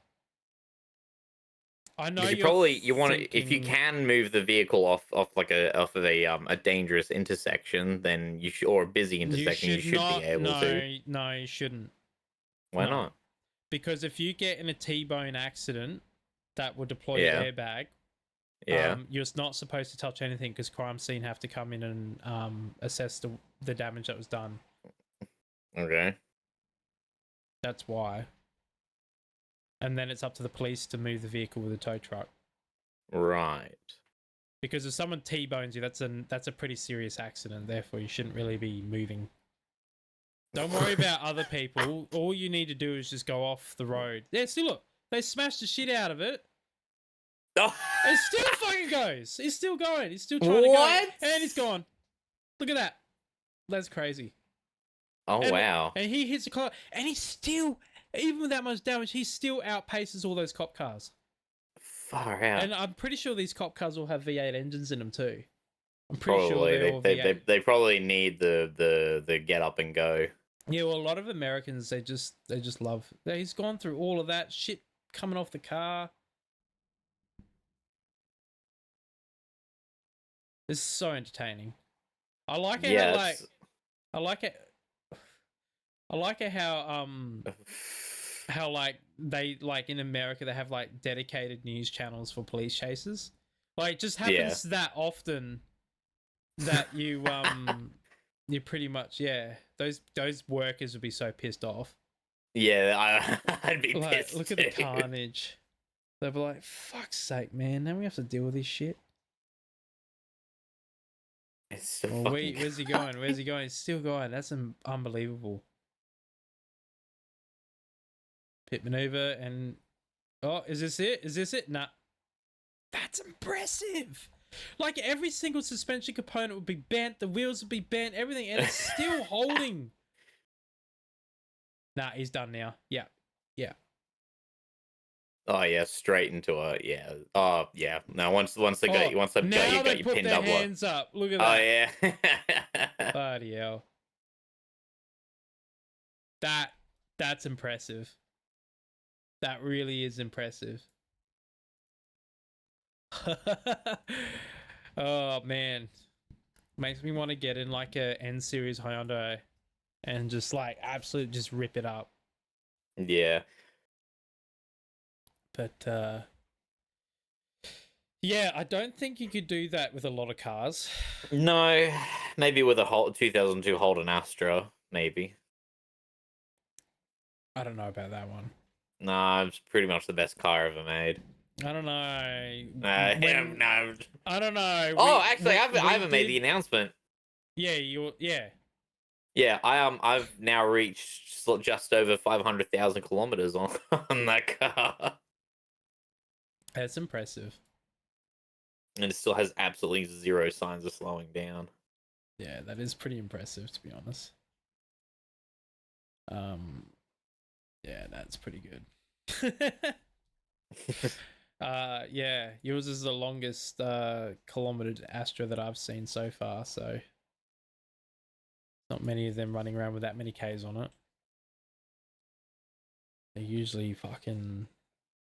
I know you want to, if you can move the vehicle off of a dangerous intersection, then you should, or a busy intersection, you should be able to. No, you shouldn't. Why not? Because if you get in a T-bone accident that will deploy the airbag, you're not supposed to touch anything, because crime scene have to come in and assess the damage that was done. Okay. That's why. And then it's up to the police to move the vehicle with a tow truck. Right. Because if someone T-bones you, that's a pretty serious accident. Therefore, you shouldn't really be moving. Don't worry about other people. All you need to do is just go off the road. Yeah, see, look. They smashed the shit out of it. Oh. It still fucking goes. It's still going. He's still trying to go. And he's gone. Look at that. That's crazy. Oh, wow. And he hits the car. And he's still even with that much damage, he still outpaces all those cop cars. Far out. And I'm pretty sure these cop cars will have V8 engines in them too. I'm pretty Probably sure they're all V8. they probably need the get up and go. Yeah, well, a lot of Americans they just love. He's gone through all of that shit coming off the car. It's so entertaining. I like it. Yeah, I like it. I like it how like they like in America they have like dedicated news channels for police chases. Like it just happens that often that you you pretty much those workers would be so pissed off. Yeah, I'd be Like, pissed. look at the carnage. They'd be like, "Fuck's sake, man! Now we have to deal with this shit." It's so Well, where's he going? Where's he going? He's still going. That's unbelievable. Pit maneuver and oh, is this it? Is this it? Nah. That's impressive. Like every single suspension component would be bent, the wheels would be bent, everything, and it's still holding. Nah, he's done now. Yeah. Yeah. Oh yeah, straight into a Oh yeah. No, once they got you pinned their up. Hands up. Look at Oh that. yeah. Bloody hell. That's impressive. That really is impressive. Oh man. Makes me want to get in like a N series Hyundai and just like absolutely just rip it up. Yeah. But yeah, I don't think you could do that with a lot of cars. No, maybe with a 2002 Holden Astra, maybe. I don't know about that one. Nah, it's pretty much the best car ever made. I don't know. No. I don't know. Oh, actually, I haven't made the announcement. Yeah, Yeah, I've now reached just over 500,000 kilometers on that car. That's impressive. And it still has absolutely zero signs of slowing down. Yeah, that is pretty impressive to be honest. Yeah, that's pretty good. Yeah, yours is the longest kilometered Astra that I've seen so far, so not many of them running around with that many Ks on it. They usually fucking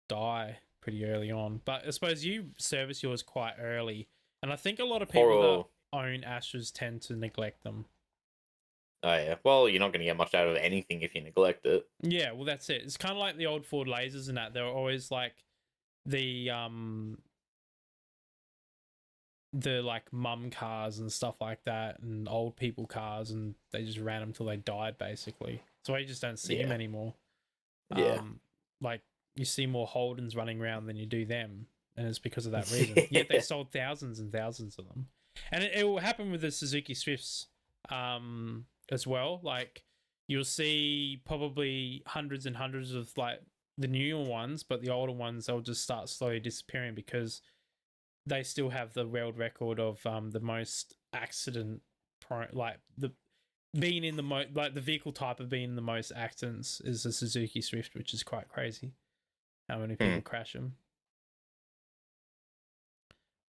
die pretty early on. But I suppose you service yours quite early. And I think a lot of people that own Astras tend to neglect them. Oh, yeah. Well, you're not going to get much out of anything if you neglect it. Yeah, well, that's it. It's kind of like the old Ford Lasers and that. They're always like the like mum cars and stuff like that and old people cars, and they just ran them till they died, basically. So you just don't see them anymore. Yeah. Like, you see more Holdens running around than you do them, and it's because of that reason. Yet they sold thousands and thousands of them. And it will happen with the Suzuki Swifts as well. Like, you'll see probably hundreds and hundreds of like the newer ones, but the older ones, they'll just start slowly disappearing because they still have the world record of the most accident like the being in the like the vehicle type of being in the most accidents is the Suzuki Swift, which is quite crazy how many people crash them.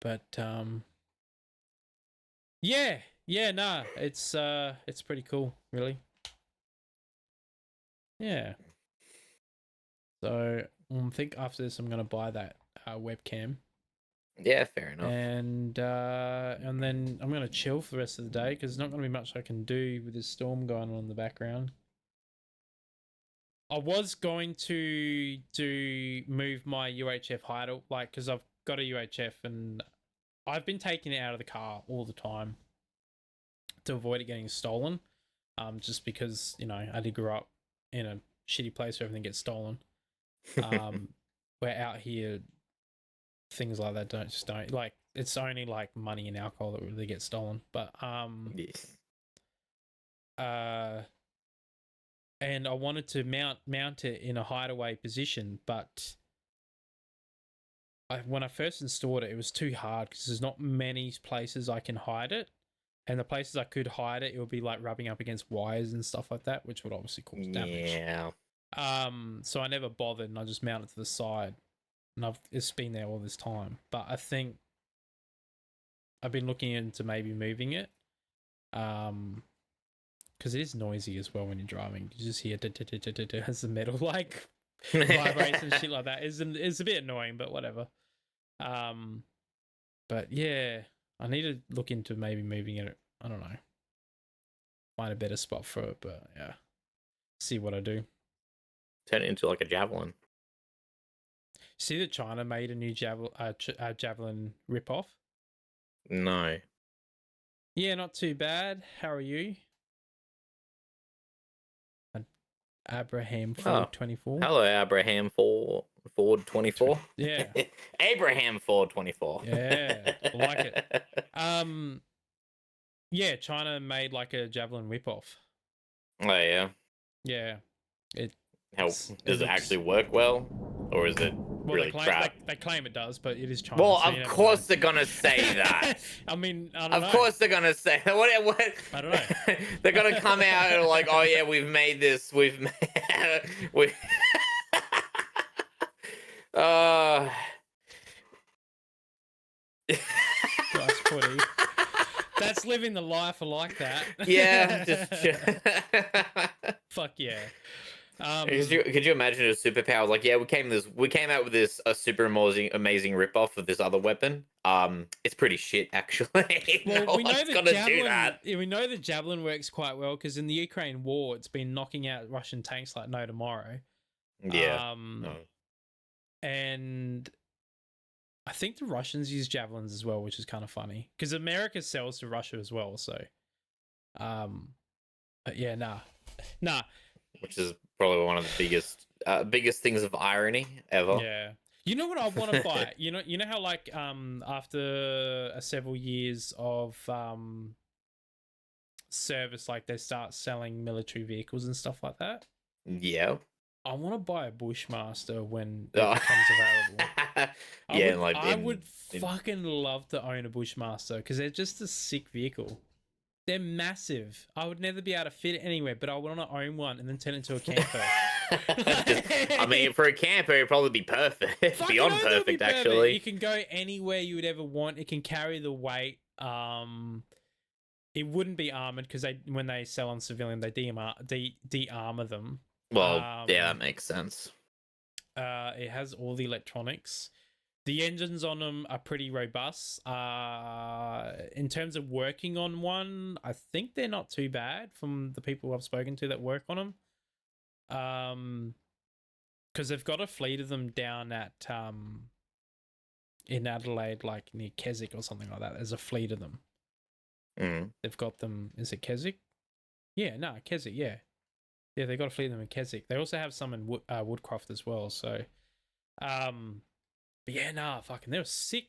But nah, it's pretty cool, really. Yeah. So I think after this I'm gonna buy that webcam. Yeah, fair enough. And then I'm gonna chill for the rest of the day because there's not gonna be much I can do with this storm going on in the background. I was going to move my UHF hideout, like, because I've got a UHF and I've been taking it out of the car all the time to avoid it getting stolen. Just because, you know, I did grow up in a shitty place where everything gets stolen. We're out here, things like that don't like, it's only like money and alcohol that really get stolen. But yes. and I wanted to mount it in a hideaway position, but when I first installed it, it was too hard because there's not many places I can hide it, and the places I could hide it, it would be like rubbing up against wires and stuff like that, which would obviously cause damage. Yeah. So I never bothered, and I just mounted to the side, and it's been there all this time. But I think I've been looking into maybe moving it, because it is noisy as well when you're driving. You just hear as the metal like vibrates and shit like that. It's a bit annoying, but whatever. But yeah, I need to look into maybe moving it. I don't know. Find a better spot for it, but yeah, see what I do. Turn it into like a javelin. See that China made a new javelin ripoff. No. Yeah, not too bad. How are you? Abraham Ford 24. Hello, Abraham Ford 24. Yeah. Abraham Ford 24. Yeah, like it. Yeah, China made like a javelin ripoff. Oh yeah. Yeah. Does it actually work well, or is it really crap? They claim it does, but it is China. Well, so of course they're gonna say that. I mean, I don't know. Of course they're gonna say that. What? I don't know. They're gonna come out and like, oh yeah, we've made this. We've made. we. Nice footy. That's living the life. I like that. Yeah. Just. Fuck yeah. Could you imagine a superpower? Like, yeah, we came out with this a super amazing ripoff of this other weapon. It's pretty shit, actually. Well, we know that. we know the javelin works quite well because in the Ukraine war, it's been knocking out Russian tanks like no tomorrow. Yeah. And I think the Russians use javelins as well, which is kind of funny because America sells to Russia as well. So, but yeah, nah. Which is probably one of the biggest things of irony ever. Yeah. You know what I want to buy? You know how like after several years of service, like they start selling military vehicles and stuff like that. Yeah. I want to buy a Bushmaster when it becomes available. I would fucking love to own a Bushmaster because they're just a sick vehicle. They're massive. I would never be able to fit it anywhere, but I want to own one and then turn it into a camper. I mean, for a camper, it'd probably be perfect. Beyond perfect, actually. You can go anywhere you would ever want. It can carry the weight. It wouldn't be armored because when they sell on civilian, they de-armor them. Well, yeah, that makes sense. It has all the electronics. The engines on them are pretty robust. In terms of working on one, I think they're not too bad from the people I've spoken to that work on them. Because they've got a fleet of them down at in Adelaide, like near Keswick or something like that. There's a fleet of them. Mm. They've got them. Is it Keswick? Yeah, no, Keswick. Yeah, they've got a fleet of them in Keswick. They also have some in Woodcroft as well. So, but yeah, fucking, they're a sick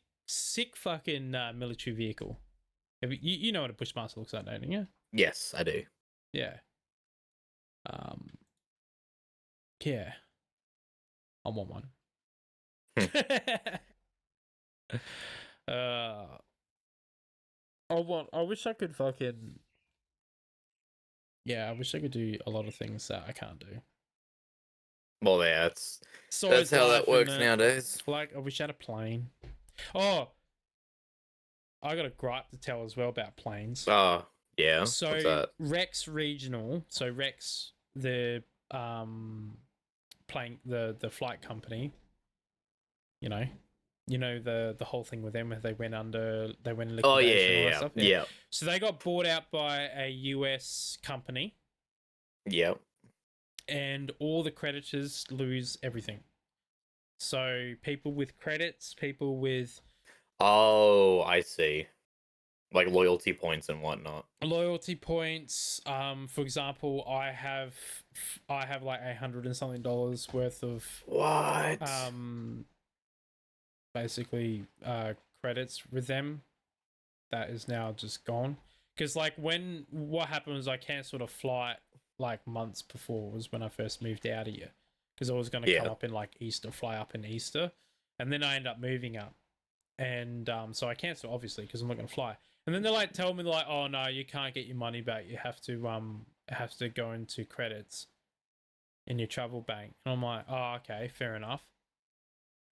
fucking military vehicle. You know what a Bushmaster looks like, don't you? Yes, I do. Yeah. Yeah. I want one. I wish I could fucking. Yeah, I wish I could do a lot of things that I can't do. Well, yeah, that's how that works nowadays. Like, I wish I had a plane. Oh, I got a gripe to tell as well about planes. Oh, yeah. So what's that? Rex Regional. So Rex, the plane, the flight company. You know the whole thing with them where they went in liquidation. Oh and all that stuff. Yeah. So they got bought out by a US company. Yeah. And all the creditors lose everything. So people with credits, people with... Oh, I see. Like loyalty points and whatnot. Loyalty points. For example, I have like $800 and something worth of... What? Basically, credits with them. That is now just gone. Because like what happened was I cancelled a flight like months before was when I first moved out of here because I was going to come up in like Easter, fly up in Easter, and then I end up moving up, and so I cancel obviously because I'm not going to fly. And then they like tell me like, oh no, you can't get your money back. You have to go into credits. in your travel bank. And I'm like, oh, okay, fair enough.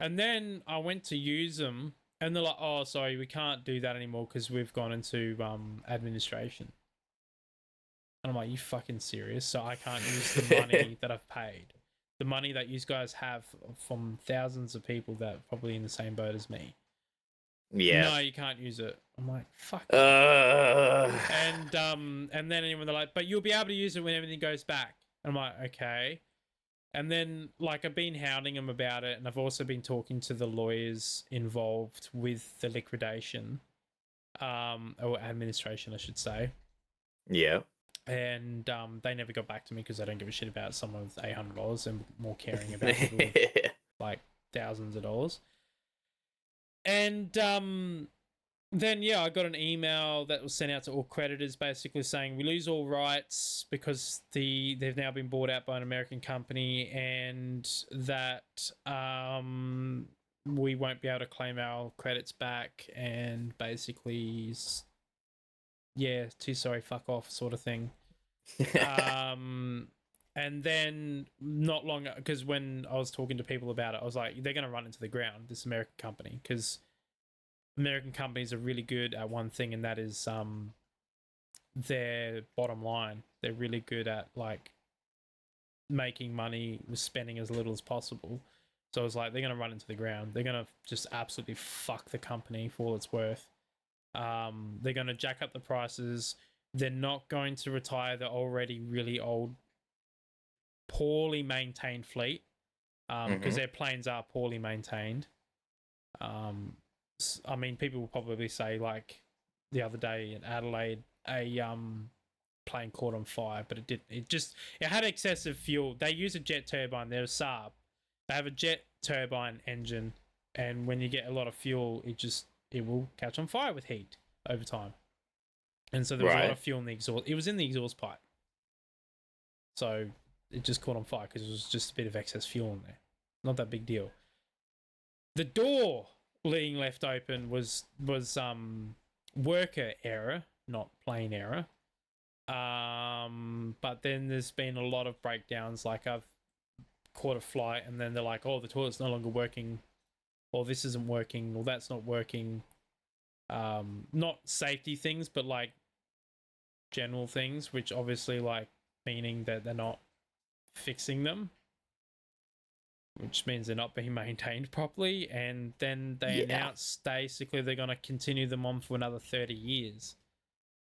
And then I went to use them, and they're like, oh, sorry, we can't do that anymore because we've gone into administration. And I'm like, you fucking serious? So I can't use the money that I've paid, the money that you guys have from thousands of people that are probably in the same boat as me. Yeah. No, you can't use it. I'm like, fuck. And then anyone they're like, but you'll be able to use it when everything goes back. I'm like, okay. And then like I've been hounding them about it, and I've also been talking to the lawyers involved with the liquidation, or administration, I should say. Yeah. And they never got back to me because they don't give a shit about someone with $800 and more caring about people with like thousands of dollars. And then yeah, I got an email that was sent out to all creditors basically saying we lose all rights because they've now been bought out by an American company, and that we won't be able to claim our credits back, and basically yeah, too sorry, fuck off sort of thing. And then not long, because when I was talking to people about it, I was like, they're going to run into the ground, this American company, because American companies are really good at one thing, and that is their bottom line. They're really good at like making money with spending as little as possible. So I was like, they're going to run into the ground. They're going to just absolutely fuck the company for all it's worth. They're going to jack up the prices. They're not going to retire the already really old, poorly maintained fleet, because their planes are poorly maintained. I mean, people will probably say, like the other day in Adelaide, a plane caught on fire, but it had excessive fuel. They use a jet turbine. They're a Saab. They have a jet turbine engine, and when you get a lot of fuel, it will catch on fire with heat over time. And so there was a lot of fuel in the exhaust. It was in the exhaust pipe, so it just caught on fire because it was just a bit of excess fuel in there. Not that big deal. The door being left open was worker error, not plane error. But then there's been a lot of breakdowns. Like I've caught a flight, and then they're like, "Oh, the toilet's no longer working," or "This isn't working," or "That's not working." Not safety things, but like general things, which obviously like meaning that they're not fixing them, which means they're not being maintained properly. And then they announced basically they're going to continue them on for another 30 years.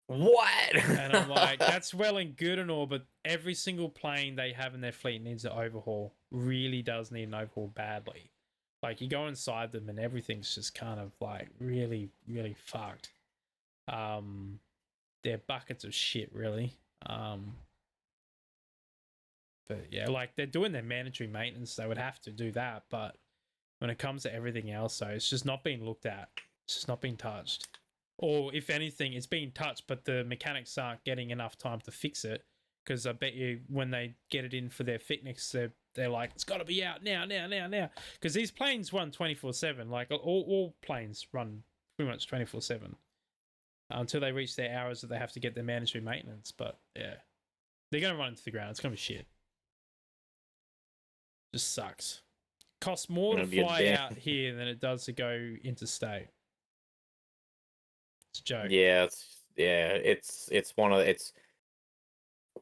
What? And I'm like, that's well and good and all, but every single plane they have in their fleet needs an overhaul. Really does need an overhaul badly. Like you go inside them and everything's just kind of like really, really fucked. They're buckets of shit, really. But yeah, like they're doing their mandatory maintenance. They would have to do that. But when it comes to everything else, though, it's just not being looked at. It's just not being touched. Or if anything, it's being touched, but the mechanics aren't getting enough time to fix it. Because I bet you when they get it in for their fitness, they're like, it's got to be out now. Because these planes run 24/7. Like all planes run pretty much 24/7 until they reach their hours that they have to get their mandatory maintenance. But yeah, they're going to run into the ground. It's going to be shit. Just sucks. Costs more to fly out here than it does to go interstate. It's a joke. Yeah, it's one of it's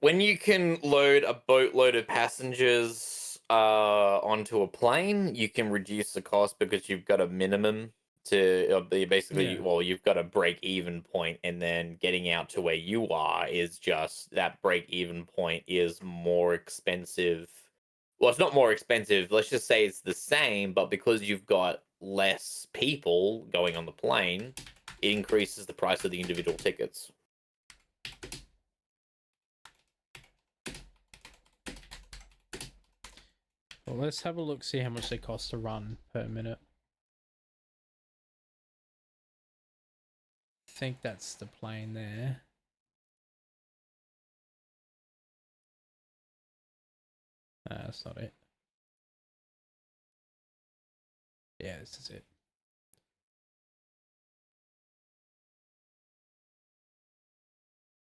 when you can load a boatload of passengers onto a plane, you can reduce the cost because you've got a minimum to basically you've got a break even point, and then getting out to where you are is just that break even point is more expensive. Well, it's not more expensive. Let's just say it's the same, but because you've got less people going on the plane, it increases the price of the individual tickets. Well, let's have a look, see how much they cost to run per minute. I think that's the plane there. That's not it. Yeah, this is it.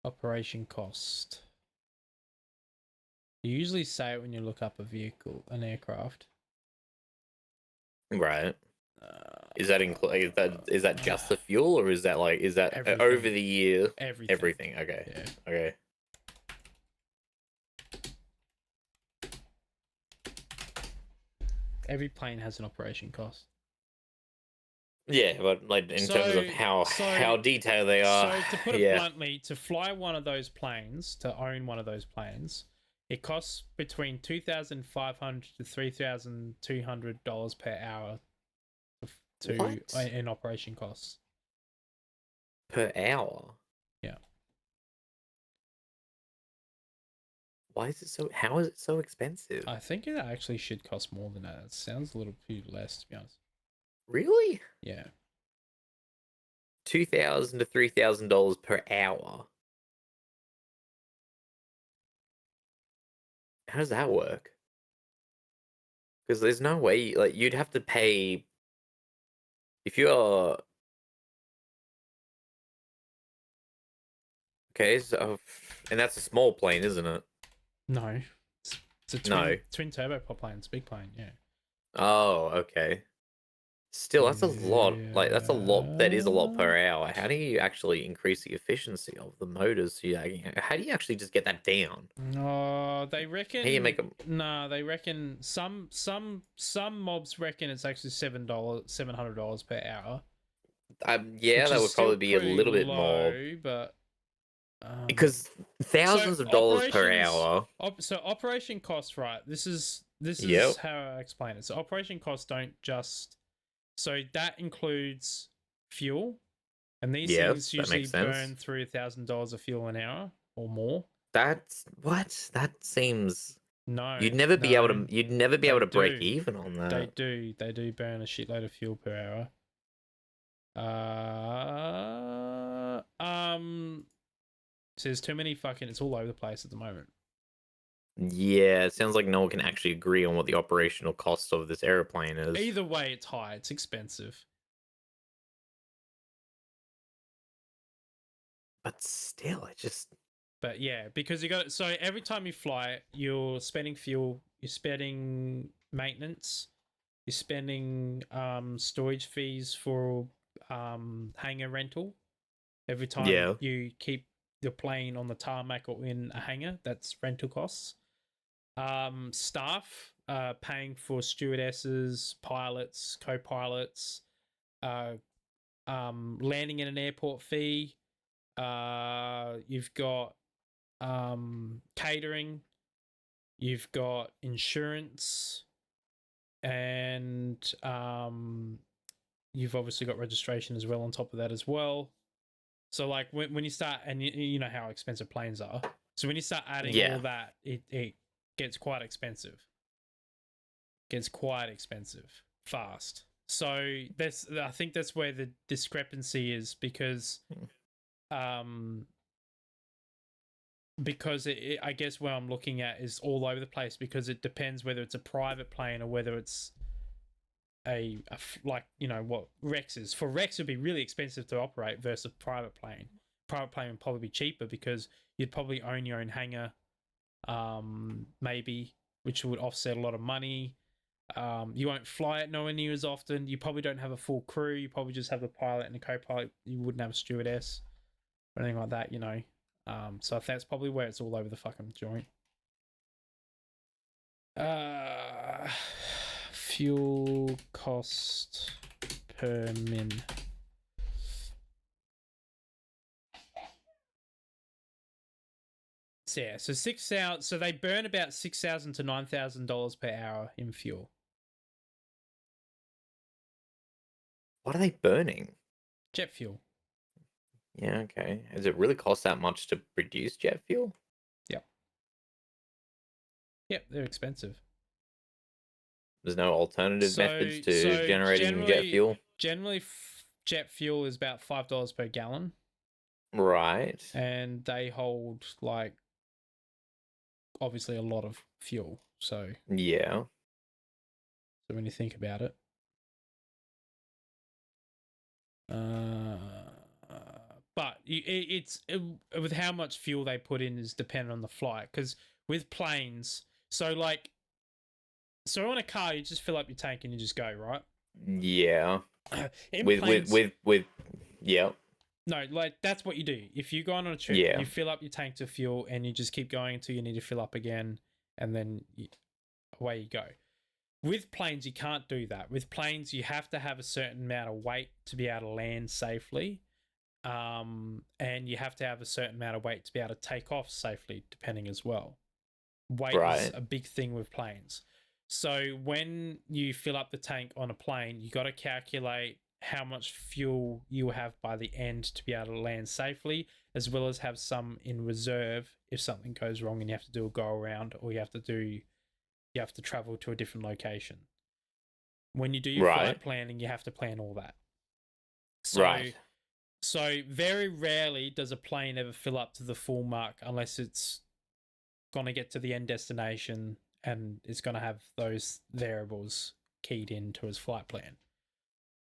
Operation cost. You usually say it when you look up an aircraft. Right. Is that is that just the fuel, or is that Everything. over the year? Everything. Everything. Okay. Yeah. Okay. Every plane has an operation cost. Yeah, but like in terms of how detailed they are. So to put it yeah. bluntly, to fly one of those planes, to own one of those planes, it costs between $2,500 to $3,200 per hour in operation costs. Per hour. Yeah. Why is it so? How is it so expensive? I think it actually should cost more than that. It sounds a little bit less, to be honest. Really? Yeah. $2,000 to $3,000 per hour. How does that work? Because there's no way, like, you'd have to pay if you're okay. So, and that's a small plane, isn't it? No. It's a twin turboprop plane. It's a big plane, yeah. Oh, okay. Still, that's a lot. Like, that's a lot. That is a lot per hour. How do you actually increase the efficiency of the motors? How do you actually just get that down? Oh, they reckon. How do you make them? No, they reckon some mobs reckon it's actually $700 per hour. Yeah, that would probably be a little bit more. But Because thousands of dollars per hour. So operation costs, right? This is Yep. how I explain it. So operation costs don't just. So that includes fuel, and these things usually burn through $1,000 of fuel an hour or more. That's what? That seems. No, You'd never be able to. You'd never be able to break do. even on that. They do burn a shitload of fuel per hour. So there's too many fucking. It's all over the place at the moment. Yeah, it sounds like no one can actually agree on what the operational cost of this airplane is. Either way, it's high. It's expensive. But still, it just. But yeah, because you got so every time you fly, you're spending fuel, you're spending maintenance, you're spending storage fees for hangar rental. Every time you keep the plane on the tarmac or in a hangar, that's rental costs. Staff paying for stewardesses, pilots, co-pilots, landing in an airport fee. You've got catering, you've got insurance, and you've obviously got registration as well on top of that as well. So like when you start, and you know how expensive planes are, so when you start adding all that, it gets quite expensive. Gets quite expensive fast. So I think that's where the discrepancy is, because I guess where I'm looking at is all over the place, because it depends whether it's a private plane or whether it's a like, you know, what Rex is. For Rex, it'd be really expensive to operate versus a private plane. Private plane would probably be cheaper because you'd probably own your own hangar, maybe, which would offset a lot of money. You won't fly it nowhere near as often. You probably don't have a full crew. You probably just have a pilot and a co-pilot. You wouldn't have a stewardess or anything like that, you know. So that's probably where it's all over the fucking joint. Fuel cost per min. So yeah, so 6,000. So they burn about $6,000 to $9,000 per hour in fuel. What are they burning? Jet fuel. Yeah, okay. Does it really cost that much to produce jet fuel? Yep, they're expensive. There's no alternative methods to generating jet fuel? Generally, jet fuel is about $5 per gallon. Right. And they hold, like, obviously a lot of fuel. So yeah. So when you think about it. But it's with how much fuel they put in is dependent on the flight, because with planes. So like, so on a car, you just fill up your tank and you just go, right? Yeah. In with planes, with yeah. no, like that's what you do. If you go on a trip, Yeah. you fill up your tank to fuel and you just keep going until you need to fill up again, and then away you go. With planes, you can't do that. With planes, you have to have a certain amount of weight to be able to land safely. And you have to have a certain amount of weight to be able to take off safely, depending as well. Weight is a big thing with planes. So when you fill up the tank on a plane, you got to calculate how much fuel you will have by the end to be able to land safely, as well as have some in reserve if something goes wrong and you have to do a go around, or you have to travel to a different location. When you do your flight planning, you have to plan all that. So very rarely does a plane ever fill up to the full mark unless it's going to get to the end destination and it's going to have those variables keyed into its flight plan.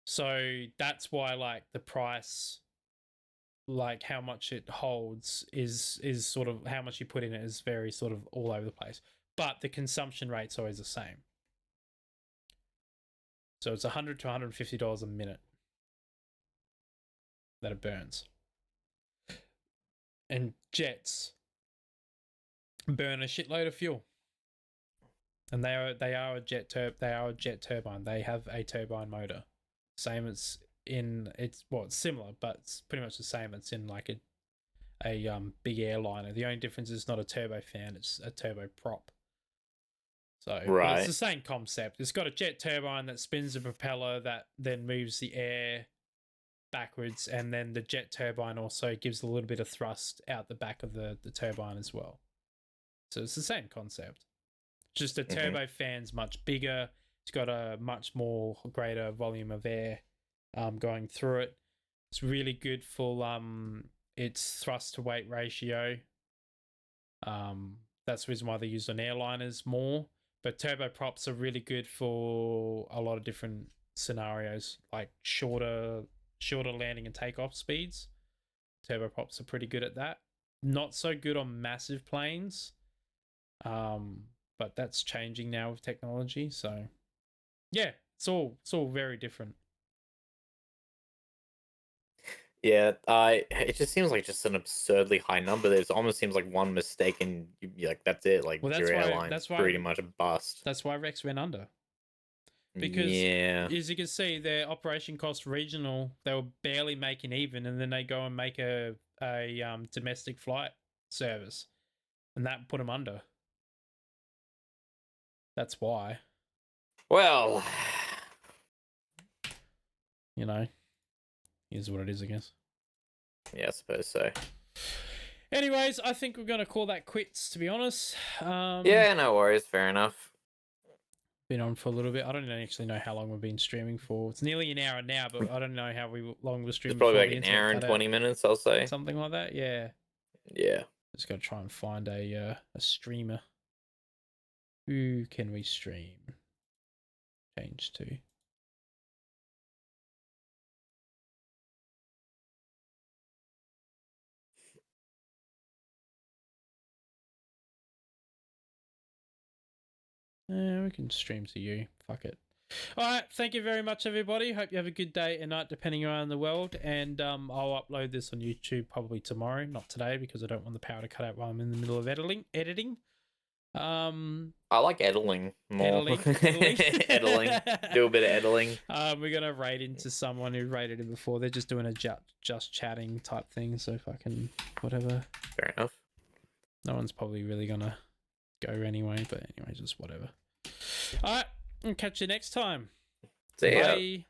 So that's why like the price, like how much it holds is sort of how much you put in it is very sort of all over the place. But the consumption rate's always the same. So it's $100 to $150 a minute that it burns. And jets burn a shitload of fuel. And they are a jet turbine. They have a turbine motor. Same as it's similar, but it's pretty much the same. It's in like a big airliner. The only difference is not a turbofan, it's a turboprop. So but it's the same concept. It's got a jet turbine that spins a propeller that then moves the air backwards, and then the jet turbine also gives a little bit of thrust out the back of the turbine as well. So it's the same concept. Just a turbofan's much bigger. It's got a much more greater volume of air going through it. It's really good for its thrust to weight ratio. That's the reason why they use on airliners more. But turboprops are really good for a lot of different scenarios, like shorter landing and takeoff speeds. Turboprops are pretty good at that. Not so good on massive planes, but that's changing now with technology. So yeah, it's all very different. Yeah, it just seems like just an absurdly high number. It almost seems like one mistake and like that's it. Like your airline's pretty much a bust. That's why Rex went under. Because as you can see, their operation cost regional, they were barely making even, and then they go and make a domestic flight service, and that put them under. That's why. Well, you know, is what it is, I guess. Yeah, I suppose so. Anyways, I think we're gonna call that quits, to be honest. Yeah, no worries. Fair enough. Been on for a little bit. I don't actually know how long we've been streaming for. It's nearly an hour now, but I don't know how long we're streaming. It's probably like an hour and 20 minutes, I'll say. Something like that, yeah. Yeah. Just gotta try and find a streamer. Who can we stream? Change to. We can stream to you. Fuck it. All right. Thank you very much, everybody. Hope you have a good day and night, depending around the world. And I'll upload this on YouTube probably tomorrow, not today, because I don't want the power to cut out while I'm in the middle of editing. I like editing more. Editing. Do a bit of editing. We're gonna raid into someone who raided him before. They're just doing a just chatting type thing. So fucking whatever. Fair enough. No one's probably really gonna go anyway. But anyway, just whatever. All right. I'll catch you next time. See ya. Bye.